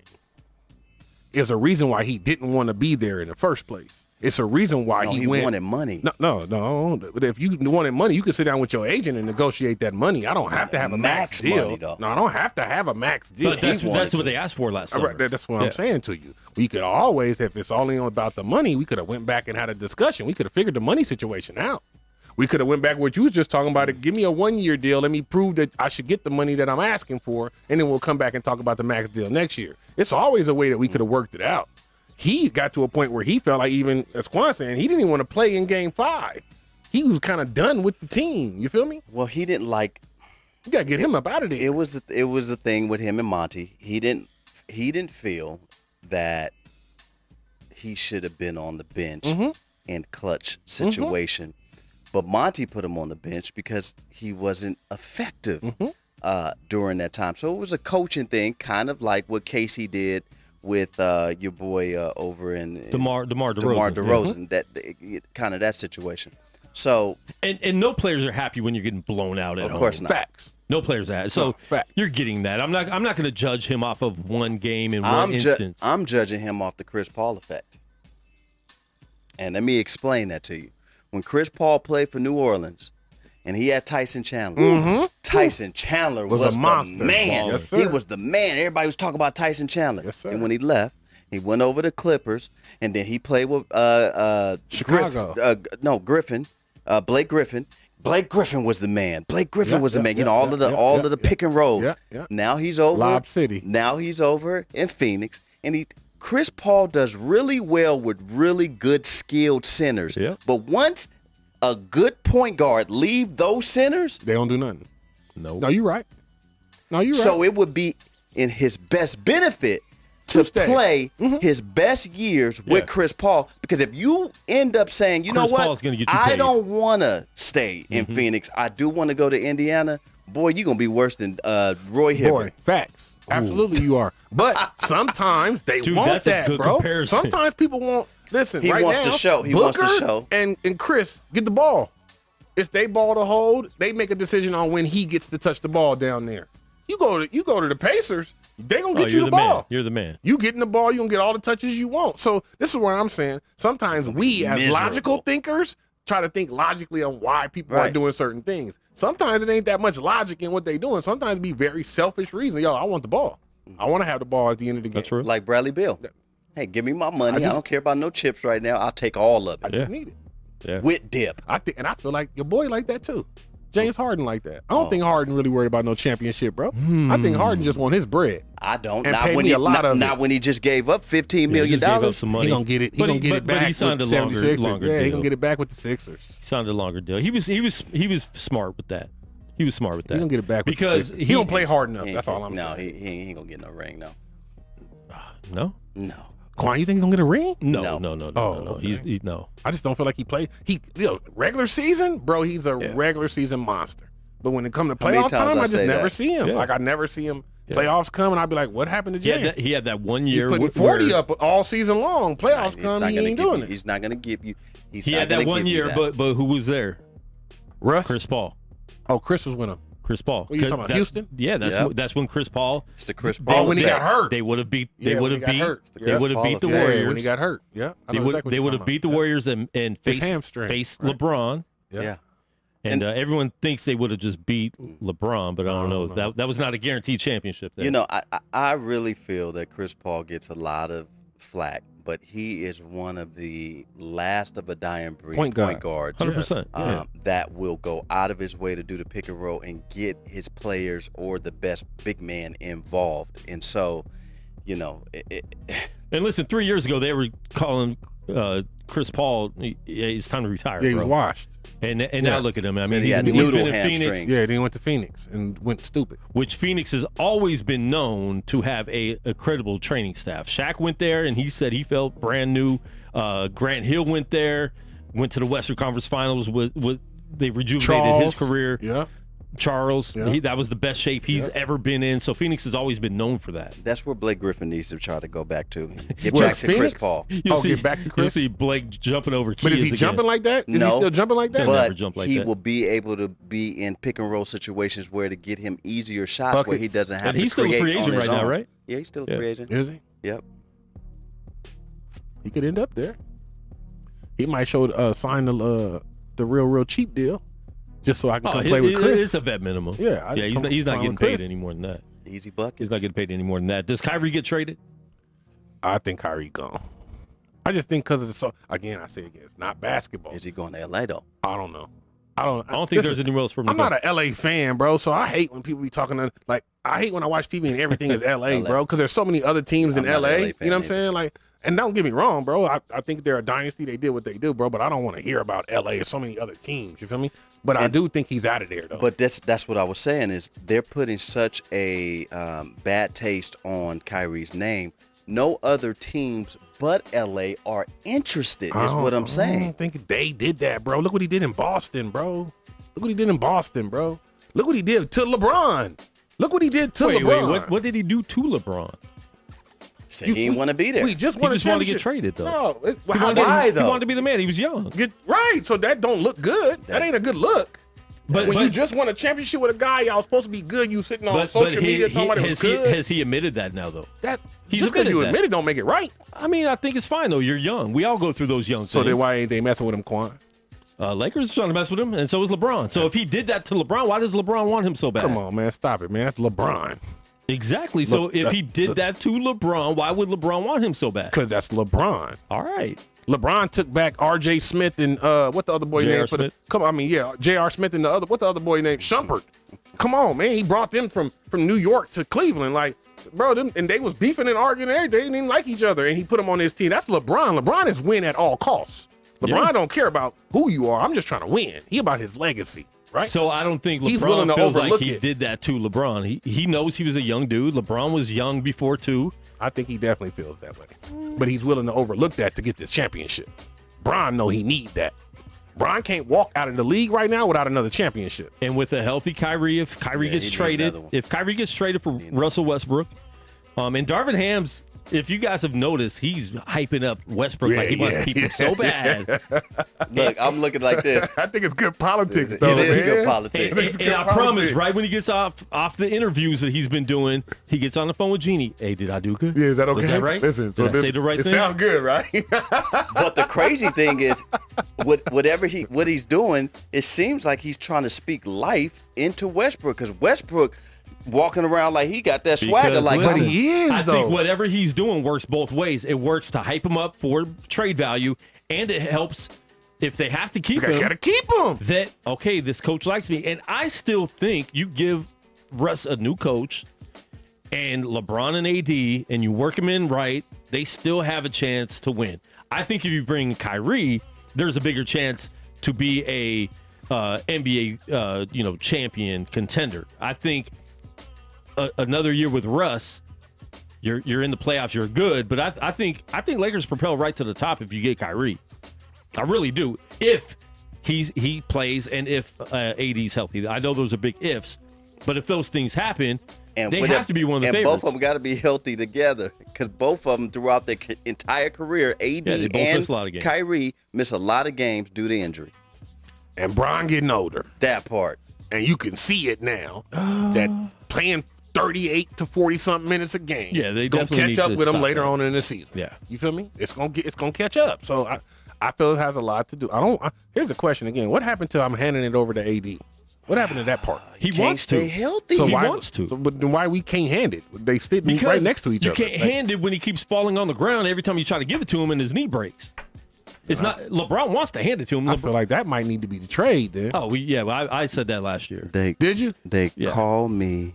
There's a reason why he didn't want to be there in the first place. It's a reason why he went. wanted money. No. But if you wanted money, you could sit down with your agent and negotiate that money. I don't have to have a max deal. Money, though. No, I don't have to have a max deal. But that's what they asked for last summer. Right, that's what I'm saying to you. We could always, if it's only about the money, we could have went back and had a discussion. We could have figured the money situation out. We could have went back what you was just talking about. Give me a 1 year deal. Let me prove that I should get the money that I'm asking for, and then we'll come back and talk about the max deal next year. It's always a way that we could have worked it out. He got to a point where he felt like, even as Quan saying, he didn't even want to play in Game 5. He was kind of done with the team. You feel me? Well, he didn't like. You gotta get him up out of there. It was the thing with him and Monty. He didn't feel that he should have been on the bench in clutch situation. But Monty put him on the bench because he wasn't effective during that time. So it was a coaching thing, kind of like what Casey did with your boy over in DeMar DeRozan. DeMar DeRozan, that kind of that situation. So and no players are happy when you're getting blown out at home. Of course not. Facts. No players are happy. So you're getting that. I'm not going to judge him off of one game in one instance. I'm judging him off the Chris Paul effect. And let me explain that to you. When Chris Paul played for New Orleans, and he had Tyson Chandler. Tyson Chandler was a monster. The man. Yes, he was the man. Everybody was talking about Tyson Chandler. Yes, sir. And when he left, he went over to Clippers, and then he played with Chicago. Griffin. Blake Griffin. Blake Griffin was the man. Blake Griffin was the man. All of the pick and roll. Yeah. Now he's over. Lob City. Now he's over in Phoenix, and Chris Paul does really well with really good skilled centers. Yeah. But once a good point guard leave those centers, They don't do nothing. No, you're right. So it would be in his best benefit to play his best years with Chris Paul, because if you end up saying, you know what, I don't want to stay in Phoenix, I do want to go to Indiana, boy, you're going to be worse than Roy Hibbert. Boy, facts. Absolutely you are. But sometimes they want that's a that, good bro. comparison. Sometimes people want, listen, He right wants now, to show. He Booker wants to show. And Chris get the ball. It's they ball to hold. They make a decision on when he gets to touch the ball down there. You go to the Pacers, they going to get you the ball. Man. You're the man. You getting the ball, you going to get all the touches you want. So this is where I'm saying sometimes we as logical thinkers try to think logically on why people are doing certain things. Sometimes it ain't that much logic in what they doing. Sometimes it be very selfish reasons. Yo, I want the ball. I want to have the ball at the end of the game. That's true. Like Bradley Beal. Hey, give me my money. I don't care about no chips right now. I'll take all of it. I just need it. Yeah. With dip. I feel like your boy like that too. James Harden like that. I don't think Harden really worried about no championship, bro. I think Harden just want his bread. I don't. And Not pay when me he a lot of not it. when he just gave up $15 million. He just gave up some money. He gonna get it. He gonna get it back. But he signed a with the longer 76ers. deal. He gonna get it back with the Sixers. He signed a longer deal. He was smart with that. He was smart with that. He gonna get it back with because the Sixers. He don't play hard enough. That's all I'm saying. saying. No, he ain't gonna get no ring. No. Quan, you think he's gonna get a ring? No. Okay. He's no. I just don't feel like he played. Regular season, bro. He's a regular season monster. But when it comes to playoff time, I just never see him. Yeah. Like I never see him. Playoffs come, and I'd be like, "What happened to James?" He had that 1 year. He's putting 40 up all season long. Playoffs come, he ain't doing it. He's not gonna give you. He had that 1 year, but who was there? Russ. Chris Paul. Oh, Chris was with him. Chris Paul. What are you talking about? Houston? Yeah, that's when Chris Paul. It's the Chris Paul. Oh, when he got hurt. They would have beat. Yeah, They would have beat. hurt. They would have beat the Yeah, Warriors when he got hurt. Yeah, They would have beat the Warriors and face hamstring, face right? LeBron. Yeah. And everyone thinks they would have just beat LeBron, but I don't know. That was not a guaranteed championship. There. You know, I really feel that Chris Paul gets a lot of flack, but he is one of the last of a dying breed point guards 100%. that will go out of his way to do the pick and roll and get his players or the best big man involved. And so, you know, and listen, 3 years ago they were calling Chris Paul. It's time to retire. Yeah, he was washed. And now look at him. I mean, he had he's noodle been in Phoenix. hamstrings. Yeah, then he went to Phoenix and went stupid. Which Phoenix has always been known to have a credible training staff. Shaq went there and he said he felt brand new. Grant Hill went there, went to the Western Conference Finals. They rejuvenated his career. Yeah. Charles, that was the best shape he's ever been in. So Phoenix has always been known for that. That's where Blake Griffin needs to try to go back to. Get back to Chris Paul. Get back to Chris. You'll see Blake jumping over keys. But is he again. jumping like that? Is No, he still jumping like that? He'll But never jump like he that. will be able to be in pick and roll situations where to get him easier shots where he doesn't have And to he's still a create free on agent his right now, own. right? Yeah, he's still a free agent. Is he? Yep. He could end up there. He might sign the real cheap deal, just so I can come play with Chris. It's a vet minimum. Yeah, he's not getting paid any more than that. Easy buckets. He's not getting paid any more than that. Does Kyrie get traded? I think Kyrie gone. I just think because of it's not basketball. Is he going to LA though? I don't know. I don't think there's anywhere else for him to I'm go. not a LA fan, bro. So I hate when people be talking to I hate when I watch TV and everything is LA, bro. Because there's so many other teams in not LA. a LA You know what I'm saying? Like, and don't get me wrong, bro. I think they're a dynasty. They did what they do, bro. But I don't want to hear about LA. There's so many other teams. You feel me? But I do think he's out of there, though. But that's what I was saying is they're putting such a bad taste on Kyrie's name. No other teams but LA are interested. Is what I'm I saying. don't think they did that, bro. Look what he did in Boston, bro. Look what he did in Boston, bro. Look what he did to LeBron. Look what he did to LeBron. Wait, what did he do to LeBron? Say he didn't want to be there. We just He want just wanted to get traded, though. No, Why, though? He wanted to be the man. He was young. Right, so that don't look good. That ain't a good look. But when you just won a championship with a guy y'all supposed to be good, you sitting on social media talking about it was good. Has he admitted that now, though? He's just because you admitted admit it don't make it right. I mean, I think it's fine, though. You're young. We all go through those young things. So then why ain't they messing with him, Quan? Lakers are trying to mess with him, and so is LeBron. So if he did that to LeBron, why does LeBron want him so bad? Come on, man. Stop it, man. That's LeBron. Exactly. So if he did that to LeBron, why would LeBron want him so bad? Because that's LeBron. All right. LeBron took back R.J. Smith and what the other boy named for the J.R. Smith and what the other boy named Shumpert. Come on, man. He brought them from New York to Cleveland. Like, bro, and they was beefing and arguing and everything. They didn't even like each other. And he put them on his team. That's LeBron. LeBron is win at all costs. LeBron don't care about who you are. I'm just trying to win. He about his legacy. Right? So I don't think He's willing LeBron to feels like overlook he it. did that to LeBron. He knows he was a young dude. LeBron was young before, too. I think he definitely feels that way. But he's willing to overlook that to get this championship. Bron know he need that. Bron can't walk out of the league right now without another championship. And with a healthy Kyrie, if Kyrie gets traded, for Russell Westbrook, and Darvin Ham's, if you guys have noticed, he's hyping up Westbrook like he wants to keep him so bad. Look, I'm looking like this. I think it's good politics, It though, is man. good politics. And I promise, right when he gets off the interviews that he's been doing, he gets on the phone with Jeannie. Hey, did I do good? Yeah, is that okay? Was that right? Listen, did I say the right thing? It sounds good, right? But the crazy thing is, what he's doing, it seems like he's trying to speak life into Westbrook because Westbrook walking around like he got that swagger. Because, Like, listen, but he is, I though. think whatever he's doing works both ways. It works to hype him up for trade value, and it helps if they have to keep him, you got to keep him. that, okay, this coach likes me. And I still think you give Russ a new coach and LeBron and AD, and you work them in right, they still have a chance to win. I think if you bring Kyrie, there's a bigger chance to be a NBA champion contender. I think another year with Russ, you're in the playoffs, you're good, but I think Lakers propel right to the top if you get Kyrie. I really do. If he plays and if AD's healthy. I know those are big ifs, but if those things happen, and they have to be one of the favorites. And both of them got to be healthy together, because both of them throughout their entire career, AD and Kyrie miss a lot of games due to injury. And Bron getting older. That part. And you can see it now that playing 38 to 40 something minutes a game. Yeah, they gonna definitely catch up with them later that. On in the season. Yeah, you feel me? It's gonna catch up. So I feel it has a lot to do. Here's the question again: what happened to I'm handing it over to AD? What happened to that part? He wants to stay healthy. So he wants to. But then why we can't hand it? They sit right next to each other. You can't hand it when he keeps falling on the ground every time you try to give it to him and his knee breaks. It's not. LeBron wants to hand it to him. I feel like that might need to be the trade then. Oh, I said that last year. Did you? They call me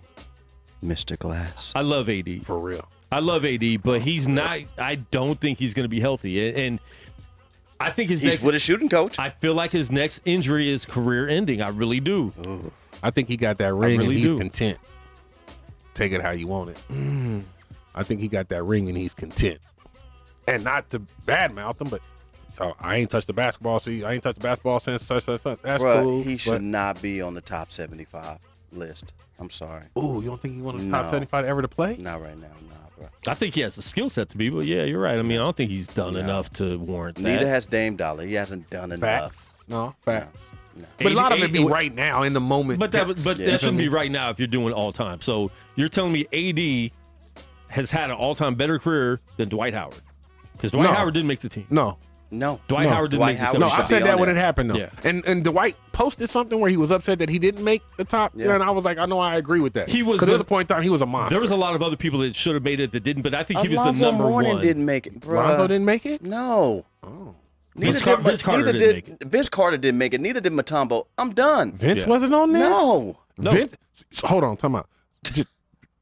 Mr. Glass. I love AD. For real. I love AD, but he's not. I don't think he's going to be healthy. And I think he's with a shooting coach. I feel like his next injury is career ending. I really do. Ooh. I think he got that ring and he's content. Take it how you want it. I think he got that ring and he's content. And not to badmouth him, but I ain't touched the basketball. See, I ain't touched the basketball since such. That's Bruh, cool. He should not be on the top 75 list. I'm sorry. Oh, you don't think he wanted the top 75 ever to play? Not right now, nah, bro. I think he has the skill set to be, but yeah, you're right. I mean, I don't think he's done enough to warrant that. Neither has Dame Dollar. He hasn't done enough. No, facts. No. But a lot of it be right now in the moment. But that shouldn't be right now if you're doing all time. So you're telling me AD has had an all-time better career than Dwight Howard? Because Dwight Howard didn't make the team. No. Dwight Howard didn't make the team. No, I said that when it happened, though. Yeah. And Dwight posted something where he was upset that he didn't make the top. Yeah. And I was like, I know I agree with that. Because there was a point in time he was a monster. There was a lot of other people that should have made it that didn't, but I think he was the number Mourning one. Didn't make it, bro. Lonzo didn't make it? No. Oh. Vince Carter didn't make it. Vince Carter didn't make it. Neither did Mutombo. I'm done. Vince wasn't on there? No. Vince, hold on, time out.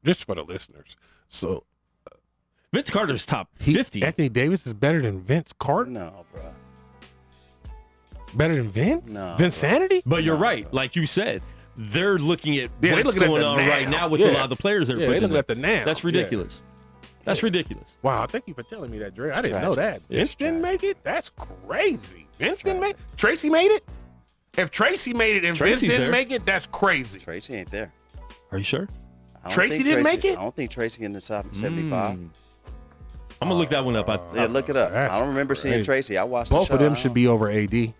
Just for the listeners. So Vince Carter's top 50. Anthony Davis is better than Vince Carter? No, bro. Better than Vince? No. Vinsanity? But you're right. Like you said, they're looking at what's going on right now with a lot of the players that are playing. They're looking at the now. That's ridiculous. That's ridiculous. Wow, thank you for telling me that, Dre. I didn't know that. Vince didn't make it? That's crazy. Vince didn't make it? Tracy made it? If Tracy made it and Vince didn't make it, that's crazy. Tracy ain't there. Are you sure? Tracy didn't make it? I don't think Tracy in the top 75. I'm going to look that one up. Yeah, look it up. I don't remember seeing Tracy. I watched both of them should be over AD.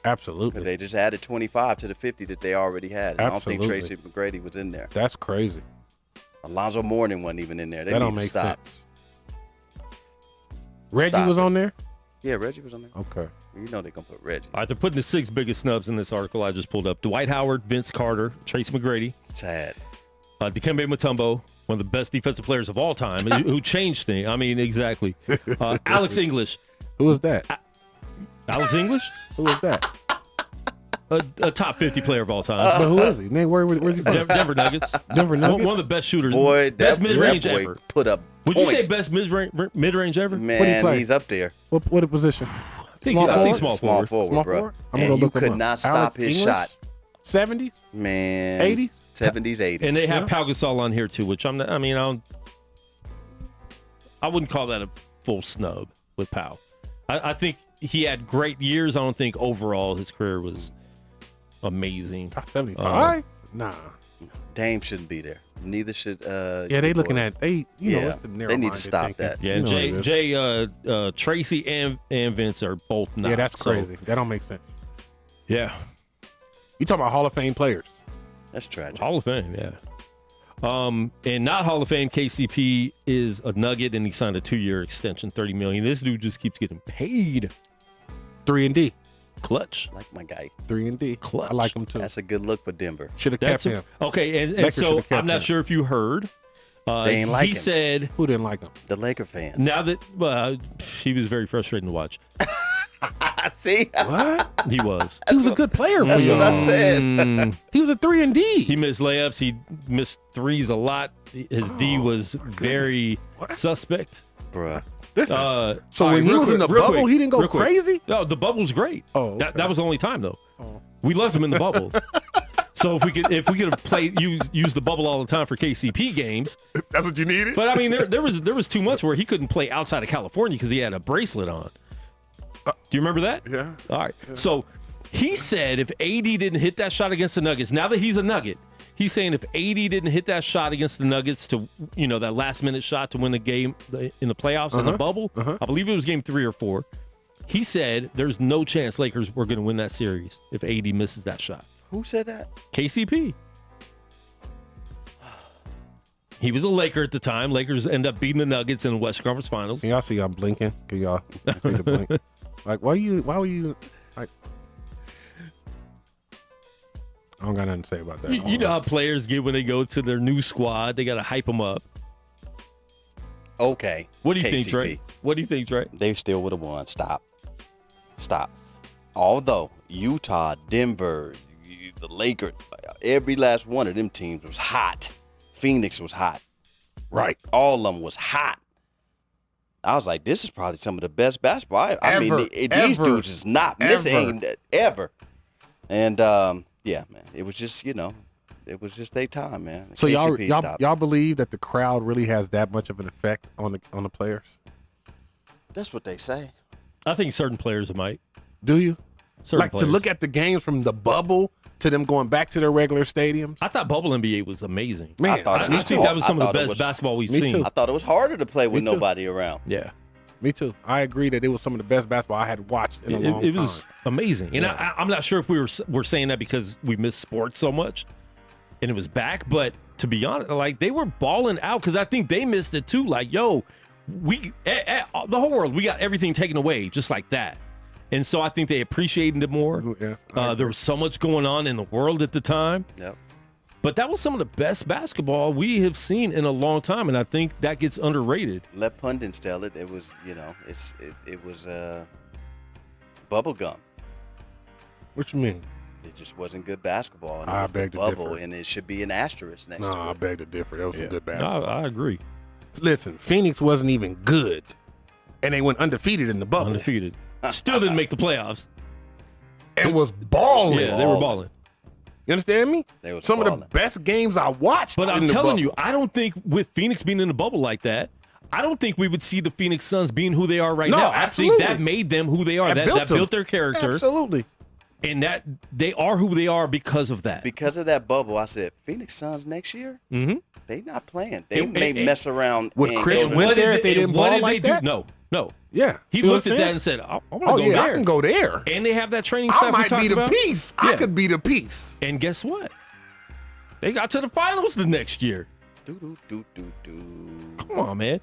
Absolutely. They just added 25 to the 50 that they already had. I don't think Tracy McGrady was in there. That's crazy. Alonzo Mourning wasn't even in there. They that need don't to make stop. sense. Reggie was on there? Yeah, Reggie was on there. Okay. You know they're going to put Reggie. All right, they're putting the 6 biggest snubs in this article I just pulled up. Dwight Howard, Vince Carter, Tracy McGrady. Sad. Dikembe Mutombo, one of the best defensive players of all time, who changed things. I mean, exactly. Alex English. Who was that? Alex English? Who was that? A top 50 player of all time. But who is he? Man, where's he from? Denver Nuggets. Denver Nuggets? One of the best shooters. Boy, best mid-range ever. Put up Would you say best mid-range ever? Man, he's up there. What position? I think small forward. Small forward, bro. And you could not stop his shot. 70s? Man. 80s? 70s, 80s. And they have Pau Gasol on here too, which I wouldn't call that a full snub with Pau. I think he had great years. I don't think overall his career was amazing. Top 75? Nah. Dame shouldn't be there. Neither should they looking at they need to stop that. Yeah, and Tracy and Vince are both not. Yeah, that's crazy. That don't make sense. Yeah. You talking about Hall of Fame players. That's tragic. Hall of Fame, yeah. And not Hall of Fame, KCP is a Nugget, and he signed a 2-year extension, $30 million. This dude just keeps getting paid. 3-and-D. Clutch. I like my guy. 3-and-D. Clutch. I like him too. That's a good look for Denver. Should have kept him. Okay, and so I'm not sure if you heard. They ain't like him. He said, who didn't like him? The Laker fans. Now that he was very frustrating to watch. See? What? He was. He was a good player for That's y'all. what I said. He was a 3-and-D. He missed layups. He missed threes a lot. His D was very suspect. Bruh. Listen, so all when right, he was in the real bubble, quick, he didn't go real quick. crazy? No, the bubble's great. Oh, okay. That was the only time though. Oh. We loved him in the bubble. So if we could have played use the bubble all the time for KCP games. That's what you needed? But I mean there was 2 months where he couldn't play outside of California because he had a bracelet on. Do you remember that? Yeah. All right. Yeah. So he said if AD didn't hit that shot against the Nuggets, now that he's a Nugget, he's saying if AD didn't hit that shot against the Nuggets to, that last minute shot to win the game in the playoffs in the bubble, I believe it was game 3 or 4. He said there's no chance Lakers were going to win that series if AD misses that shot. Who said that? KCP. He was a Laker at the time. Lakers end up beating the Nuggets in the Western Conference Finals. Can y'all see I'm blinking? Can y'all see the blink? Like, why were you like? I don't got nothing to say about that. You know how players get when they go to their new squad. They got to hype them up. Okay. What do you think, KCP. Trey? What do you think, Trey? They still would have won. Stop. Although Utah, Denver, the Lakers, every last one of them teams was hot. Phoenix was hot. Right. All of them was hot. I was like, this is probably some of the best basketball. I mean, these dudes is not missing ever. And yeah, man, it was just it was just their time, man. So KCP y'all believe that the crowd really has that much of an effect on the players? That's what they say. I think certain players might. Do you? Certain like players. to look at the games from the bubble to them going back to their regular stadiums? I thought bubble NBA was amazing. Man, I think that was some of the best basketball we've Me seen. too. I thought it was harder to play with Me too. nobody around. Yeah. Me too. I agree that it was some of the best basketball I had watched in a long time. It was amazing. And I'm not sure if we're saying that because we miss sports so much and it was back, but to be honest, like they were balling out because I think they missed it too. Like, yo, the whole world, we got everything taken away just like that. And so I think they appreciated it more. Yeah, there was so much going on in the world at the time. Yep. But that was some of the best basketball we have seen in a long time, and I think that gets underrated. Let pundits tell it. It was, it was bubble gum. What you mean? It just wasn't good basketball. And I it was the beg to bubble, differ. and it should be an asterisk next No, to I it. beg to differ. That was some good basketball. I agree. Listen, Phoenix wasn't even good, and they went undefeated in the bubble. Undefeated. Still didn't make the playoffs. And was balling. Yeah, they were balling. You understand me? They was Some of balling. the best games I watched. But I'm in the telling bubble. you, I don't think with Phoenix being in the bubble like that, I don't think we would see the Phoenix Suns being who they are right No, now. absolutely. I think that made them who they are. That them. built their character. Absolutely. And that they are who they are because of that. Because of that bubble, I said, Phoenix Suns next year, they not playing. They may mess around. Would and Chris go to- win What there did if they didn't what ball did like they that? do? No. Yeah. He See what looked I'm at that saying? and said, I want to Oh, go yeah, there. I can go there. And they have that training I staff we might talked be the about. piece. I Yeah. could be the piece. And guess what? They got to the finals the next year. Do. Come on, man.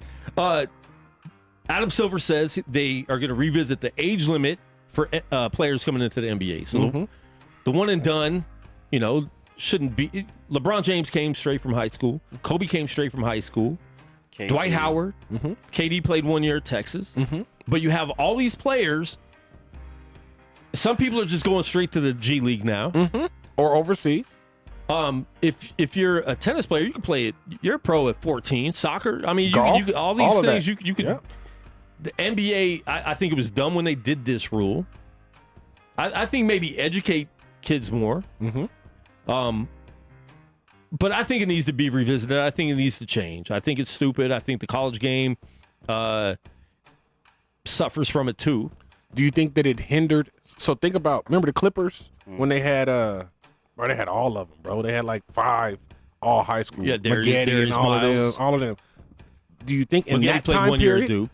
Adam Silver says they are going to revisit the age limit for players coming into the NBA. So the one and done, shouldn't be. LeBron James came straight from high school. Kobe came straight from high school. KG. Dwight Howard. KD played 1 year at Texas. But you have all these players. Some people are just going straight to the G League now. Or overseas. If you're a tennis player, you can play it. You're a pro at 14. Soccer, I mean, Golf, you all these all of things that. you can. Yeah. The NBA, I think it was dumb when they did this rule. I think maybe educate kids more. But I think it needs to be revisited. I think it needs to change. I think it's stupid. I think the college game suffers from it too. Do you think that it hindered? So think about, remember the Clippers when they had they had all of them, bro. They had like 5 all high school. Yeah, Maggette and all of them. Do you think in Maggette that played time 1 year period? at Duke.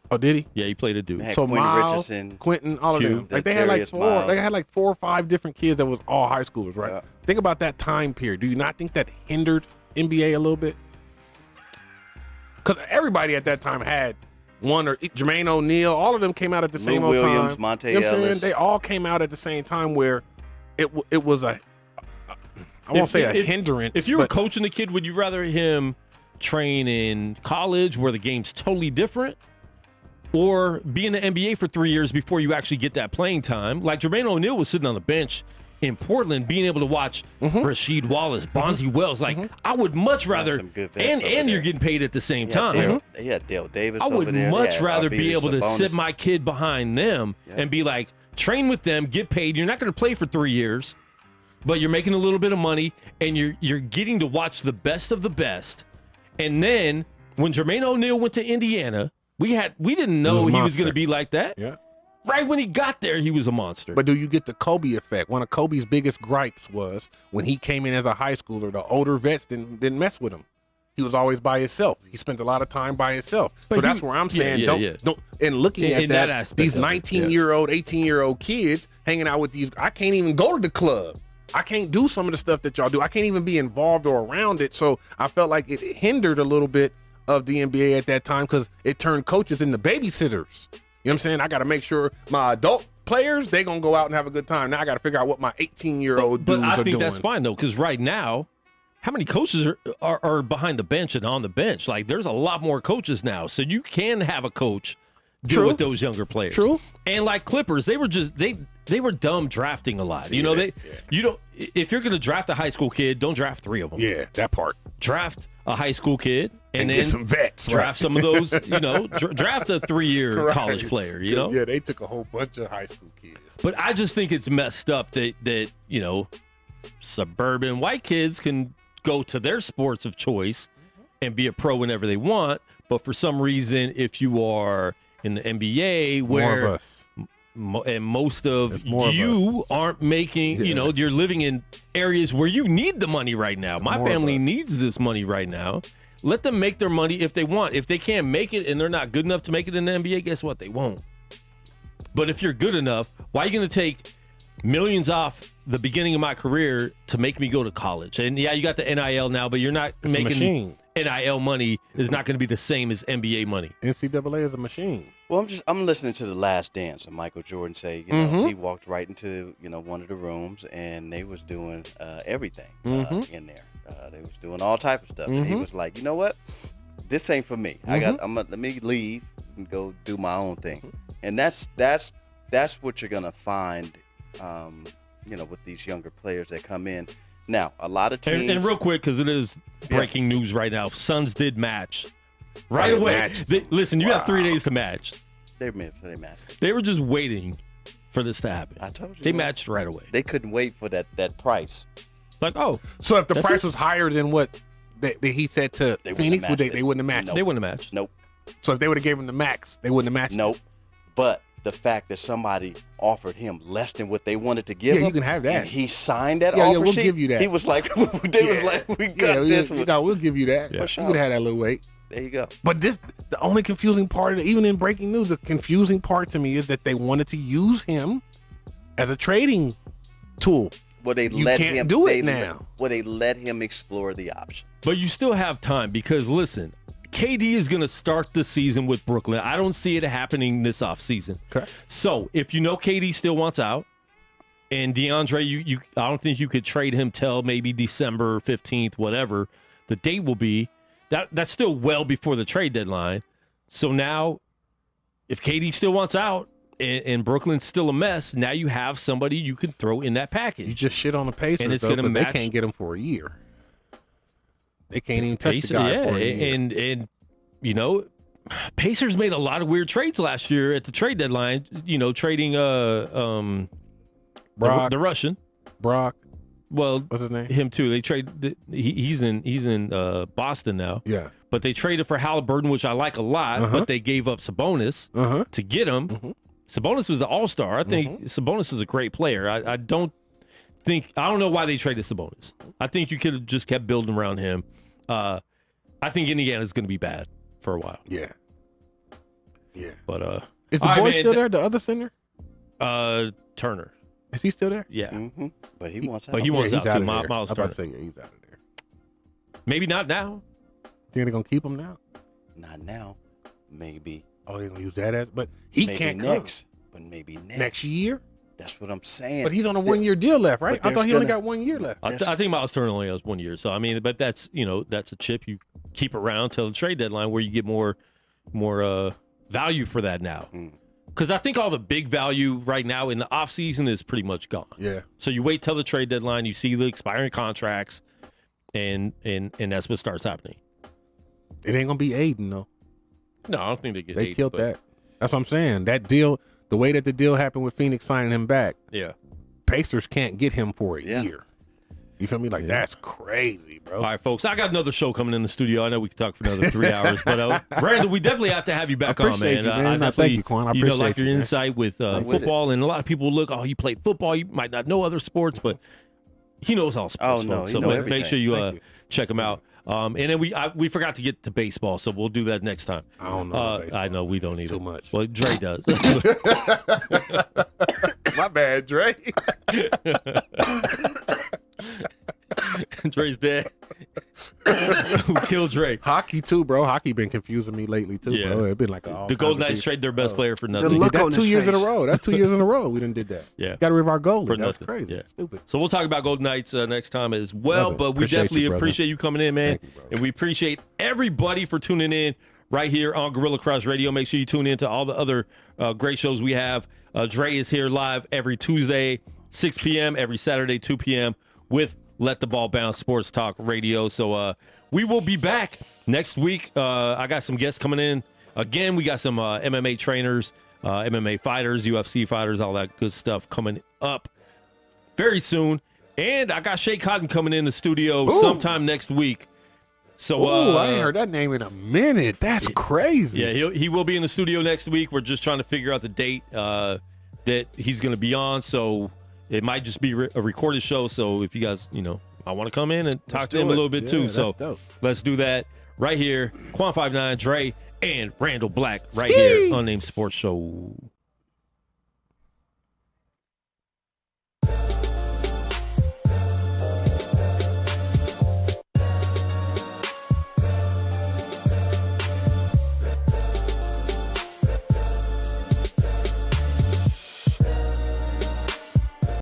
Oh, did he? Yeah, he played at Duke. Heck, So Quentin Miles, Richardson, Quentin, all of Q, them. Like they had like Darius 4. Miles. They had like 4 or 5 different kids that was all high schoolers, right? Yeah. Think about that time period. Do you not think that hindered NBA a little bit? Because everybody at that time had one, or Jermaine O'Neal, all of them came out at the same old Williams, time. Monte You know what I'm saying? Ellis. They all came out at the same time where it was a, I won't say a hindrance. If you were but coaching the kid, would you rather him train in college where the game's totally different, or be in the NBA for 3 years before you actually get that playing time. Like Jermaine O'Neal was sitting on the bench in Portland, being able to watch Rasheed Wallace, Bonzi Wells. Like, I would much rather, and you're getting paid at the same time. Dale Davis. I would much rather be able to sit my kid behind them and be like, train with them, get paid. You're not going to play for 3 years, but you're making a little bit of money, and you're getting to watch the best of the best. And then when Jermaine O'Neal went to Indiana, we didn't know he was going to be like that. Yeah. Right when he got there, he was a monster. But do you get the Kobe effect? One of Kobe's biggest gripes was when he came in as a high schooler, the older vets didn't mess with him. He was always by himself. He spent a lot of time by himself. So that's where I'm saying, don't. And looking at that these 19-year-old, 18-year-old kids hanging out with these, I can't even go to the club. I can't do some of the stuff that y'all do. I can't even be involved or around it. So I felt like it hindered a little bit of the NBA at that time because it turned coaches into babysitters. You know what I'm saying? I got to make sure my adult players, they going to go out and have a good time. Now I got to figure out what my 18-year-old dudes are doing. But I think that's fine, though, because right now, how many coaches are behind the bench and on the bench? Like, there's a lot more coaches now. So you can have a coach deal with those younger players. True. And like Clippers, they were just they were dumb drafting a lot. You know, you don't, if you're going to draft a high school kid, don't draft 3 of them. Yeah, that part. Draft a high school kid and then get some vets. Draft some of those, draft a 3-year college player, Yeah, they took a whole bunch of high school kids. But I just think it's messed up that suburban white kids can go to their sports of choice and be a pro whenever they want. But for some reason, if you are in the NBA, where more of us. And most of you aren't making, you're living in areas where you need the money right now. My family needs this money right now. Let them make their money if they want. If they can't make it and they're not good enough to make it in the NBA, guess what? They won't. But if you're good enough, why are you going to take millions off the beginning of my career to make me go to college? And yeah, you got the NIL now, but you're not making NIL money is not going to be the same as NBA money. NCAA is a machine. Well, I'm listening to The Last Dance, and Michael Jordan say, he walked right into, one of the rooms, and they was doing everything in there. They was doing all type of stuff, and he was like, you know what? This ain't for me. Let me leave and go do my own thing. And that's what you're gonna find, with these younger players that come in. Now, a lot of teams. And real quick, because it is breaking news right now. Suns did match right away. Listen, you have 3 days to match. They matched. They were just waiting for this to happen. I told you. They matched right away. They couldn't wait for that price. Like, so if the price was higher than what he said to Phoenix, they wouldn't have matched. They wouldn't have matched. Nope. So if they would have gave him the max, they wouldn't have matched. Nope. But the fact that somebody offered him less than what they wanted to give him, you can have that. And he signed that offer we'll sheet. give you that. He was like, we got this one. No, we'll give you that. Yeah. You could have that little weight. There you go. But the only confusing part, even in breaking news, the confusing part to me is that they wanted to use him as a trading tool. Well, they let him do it now. They let him explore the option. But you still have time because, listen, KD is going to start the season with Brooklyn. I don't see it happening this offseason. Okay. So if KD still wants out, and Deandre, I don't think you could trade him till maybe December 15th, whatever the date will be. That's still well before the trade deadline. So now, if KD still wants out and Brooklyn's still a mess, now you have somebody you can throw in that package. You just shit on the Pacers, and it's going to match. They can't get him for a year. They can't even touch the guy for a year. And Pacers made a lot of weird trades last year at the trade deadline. Trading the Russian Brock. Well, what's his name? Him too. They trade. He's in Boston now. Yeah. But they traded for Halliburton, which I like a lot. But they gave up Sabonis to get him. Sabonis was an all-star. I think Sabonis is a great player. I don't know why they traded Sabonis. I think you could have just kept building around him. I think Indiana's going to be bad for a while. Yeah. But is the boy still there? The other center? Turner. Is he still there? Yeah. But he wants out. But he wants out too. Miles Turner. I was about to say, he's out of there. Maybe not now. Think they're gonna keep him now? Not now. Maybe. Oh, they're gonna use that as. But he can't next. But maybe next year. That's what I'm saying. But he's on a 1-year deal left, right? I thought he only got 1 year left. I think Miles Turner only has 1 year. So I mean, but that's that's a chip you keep around till the trade deadline where you get more value for that now. Because I think all the big value right now in the offseason is pretty much gone. Yeah. So you wait till the trade deadline, you see the expiring contracts, and that's what starts happening. It ain't gonna be Ayton though. No, I don't think they get. They Ayton, killed but that. That's what I'm saying. That deal, the way that the deal happened with Phoenix signing him back, Yeah. Pacers can't get him for a year. You feel me? Like that's crazy, bro. All right, folks. I got another show coming in the studio. I know we could talk for another 3 hours, but Randall, we definitely have to have you back on, man. You, man. I definitely, thank you, Quan. I like appreciate your you, insight with football, and a lot of people look, oh, you played football, you might not know other sports, but he knows all sports. Oh no, folks. you So know everything. make sure you check him out. And then we forgot to get to baseball, so we'll do that next time. I don't know. I know we don't either. Too much. Well, Dre does. My bad, Dre. Dre's dead. Who killed Dre? Hockey too, bro. Hockey been confusing me lately too, Yeah. bro. It's been like The Golden Knights trade their best player for nothing. look on That's his 2 years in a face. row. That's 2 years in a row. We done did that. Yeah. Got to rid of our goalie. For That's nothing. crazy. Yeah. Stupid. So we'll talk about Golden Knights next time as well. Love it. But we Appreciate definitely you, brother. appreciate you coming in, man. Thank you, brother. And we appreciate everybody for tuning in right here on Gorilla Cross Radio. Make sure you tune in to all the other great shows we have. Dre is here live every Tuesday, 6 p.m., every Saturday, 2 p.m. with Let the Ball Bounce Sports Talk Radio. So we will be back next week. I got some guests coming in. Again, we got some MMA trainers, MMA fighters, UFC fighters, all that good stuff coming up very soon. And I got Shay Cotton coming in the studio sometime next week. So I ain't heard that name in a minute. That's crazy. Yeah, he will be in the studio next week. We're just trying to figure out the date that he's going to be on. So it might just be a recorded show. So if you guys, I want to come in and talk to him a little bit too. So dope. let's do that right here. Quan 59, Dre, and Randall Black right here on Unnamed Sports Show.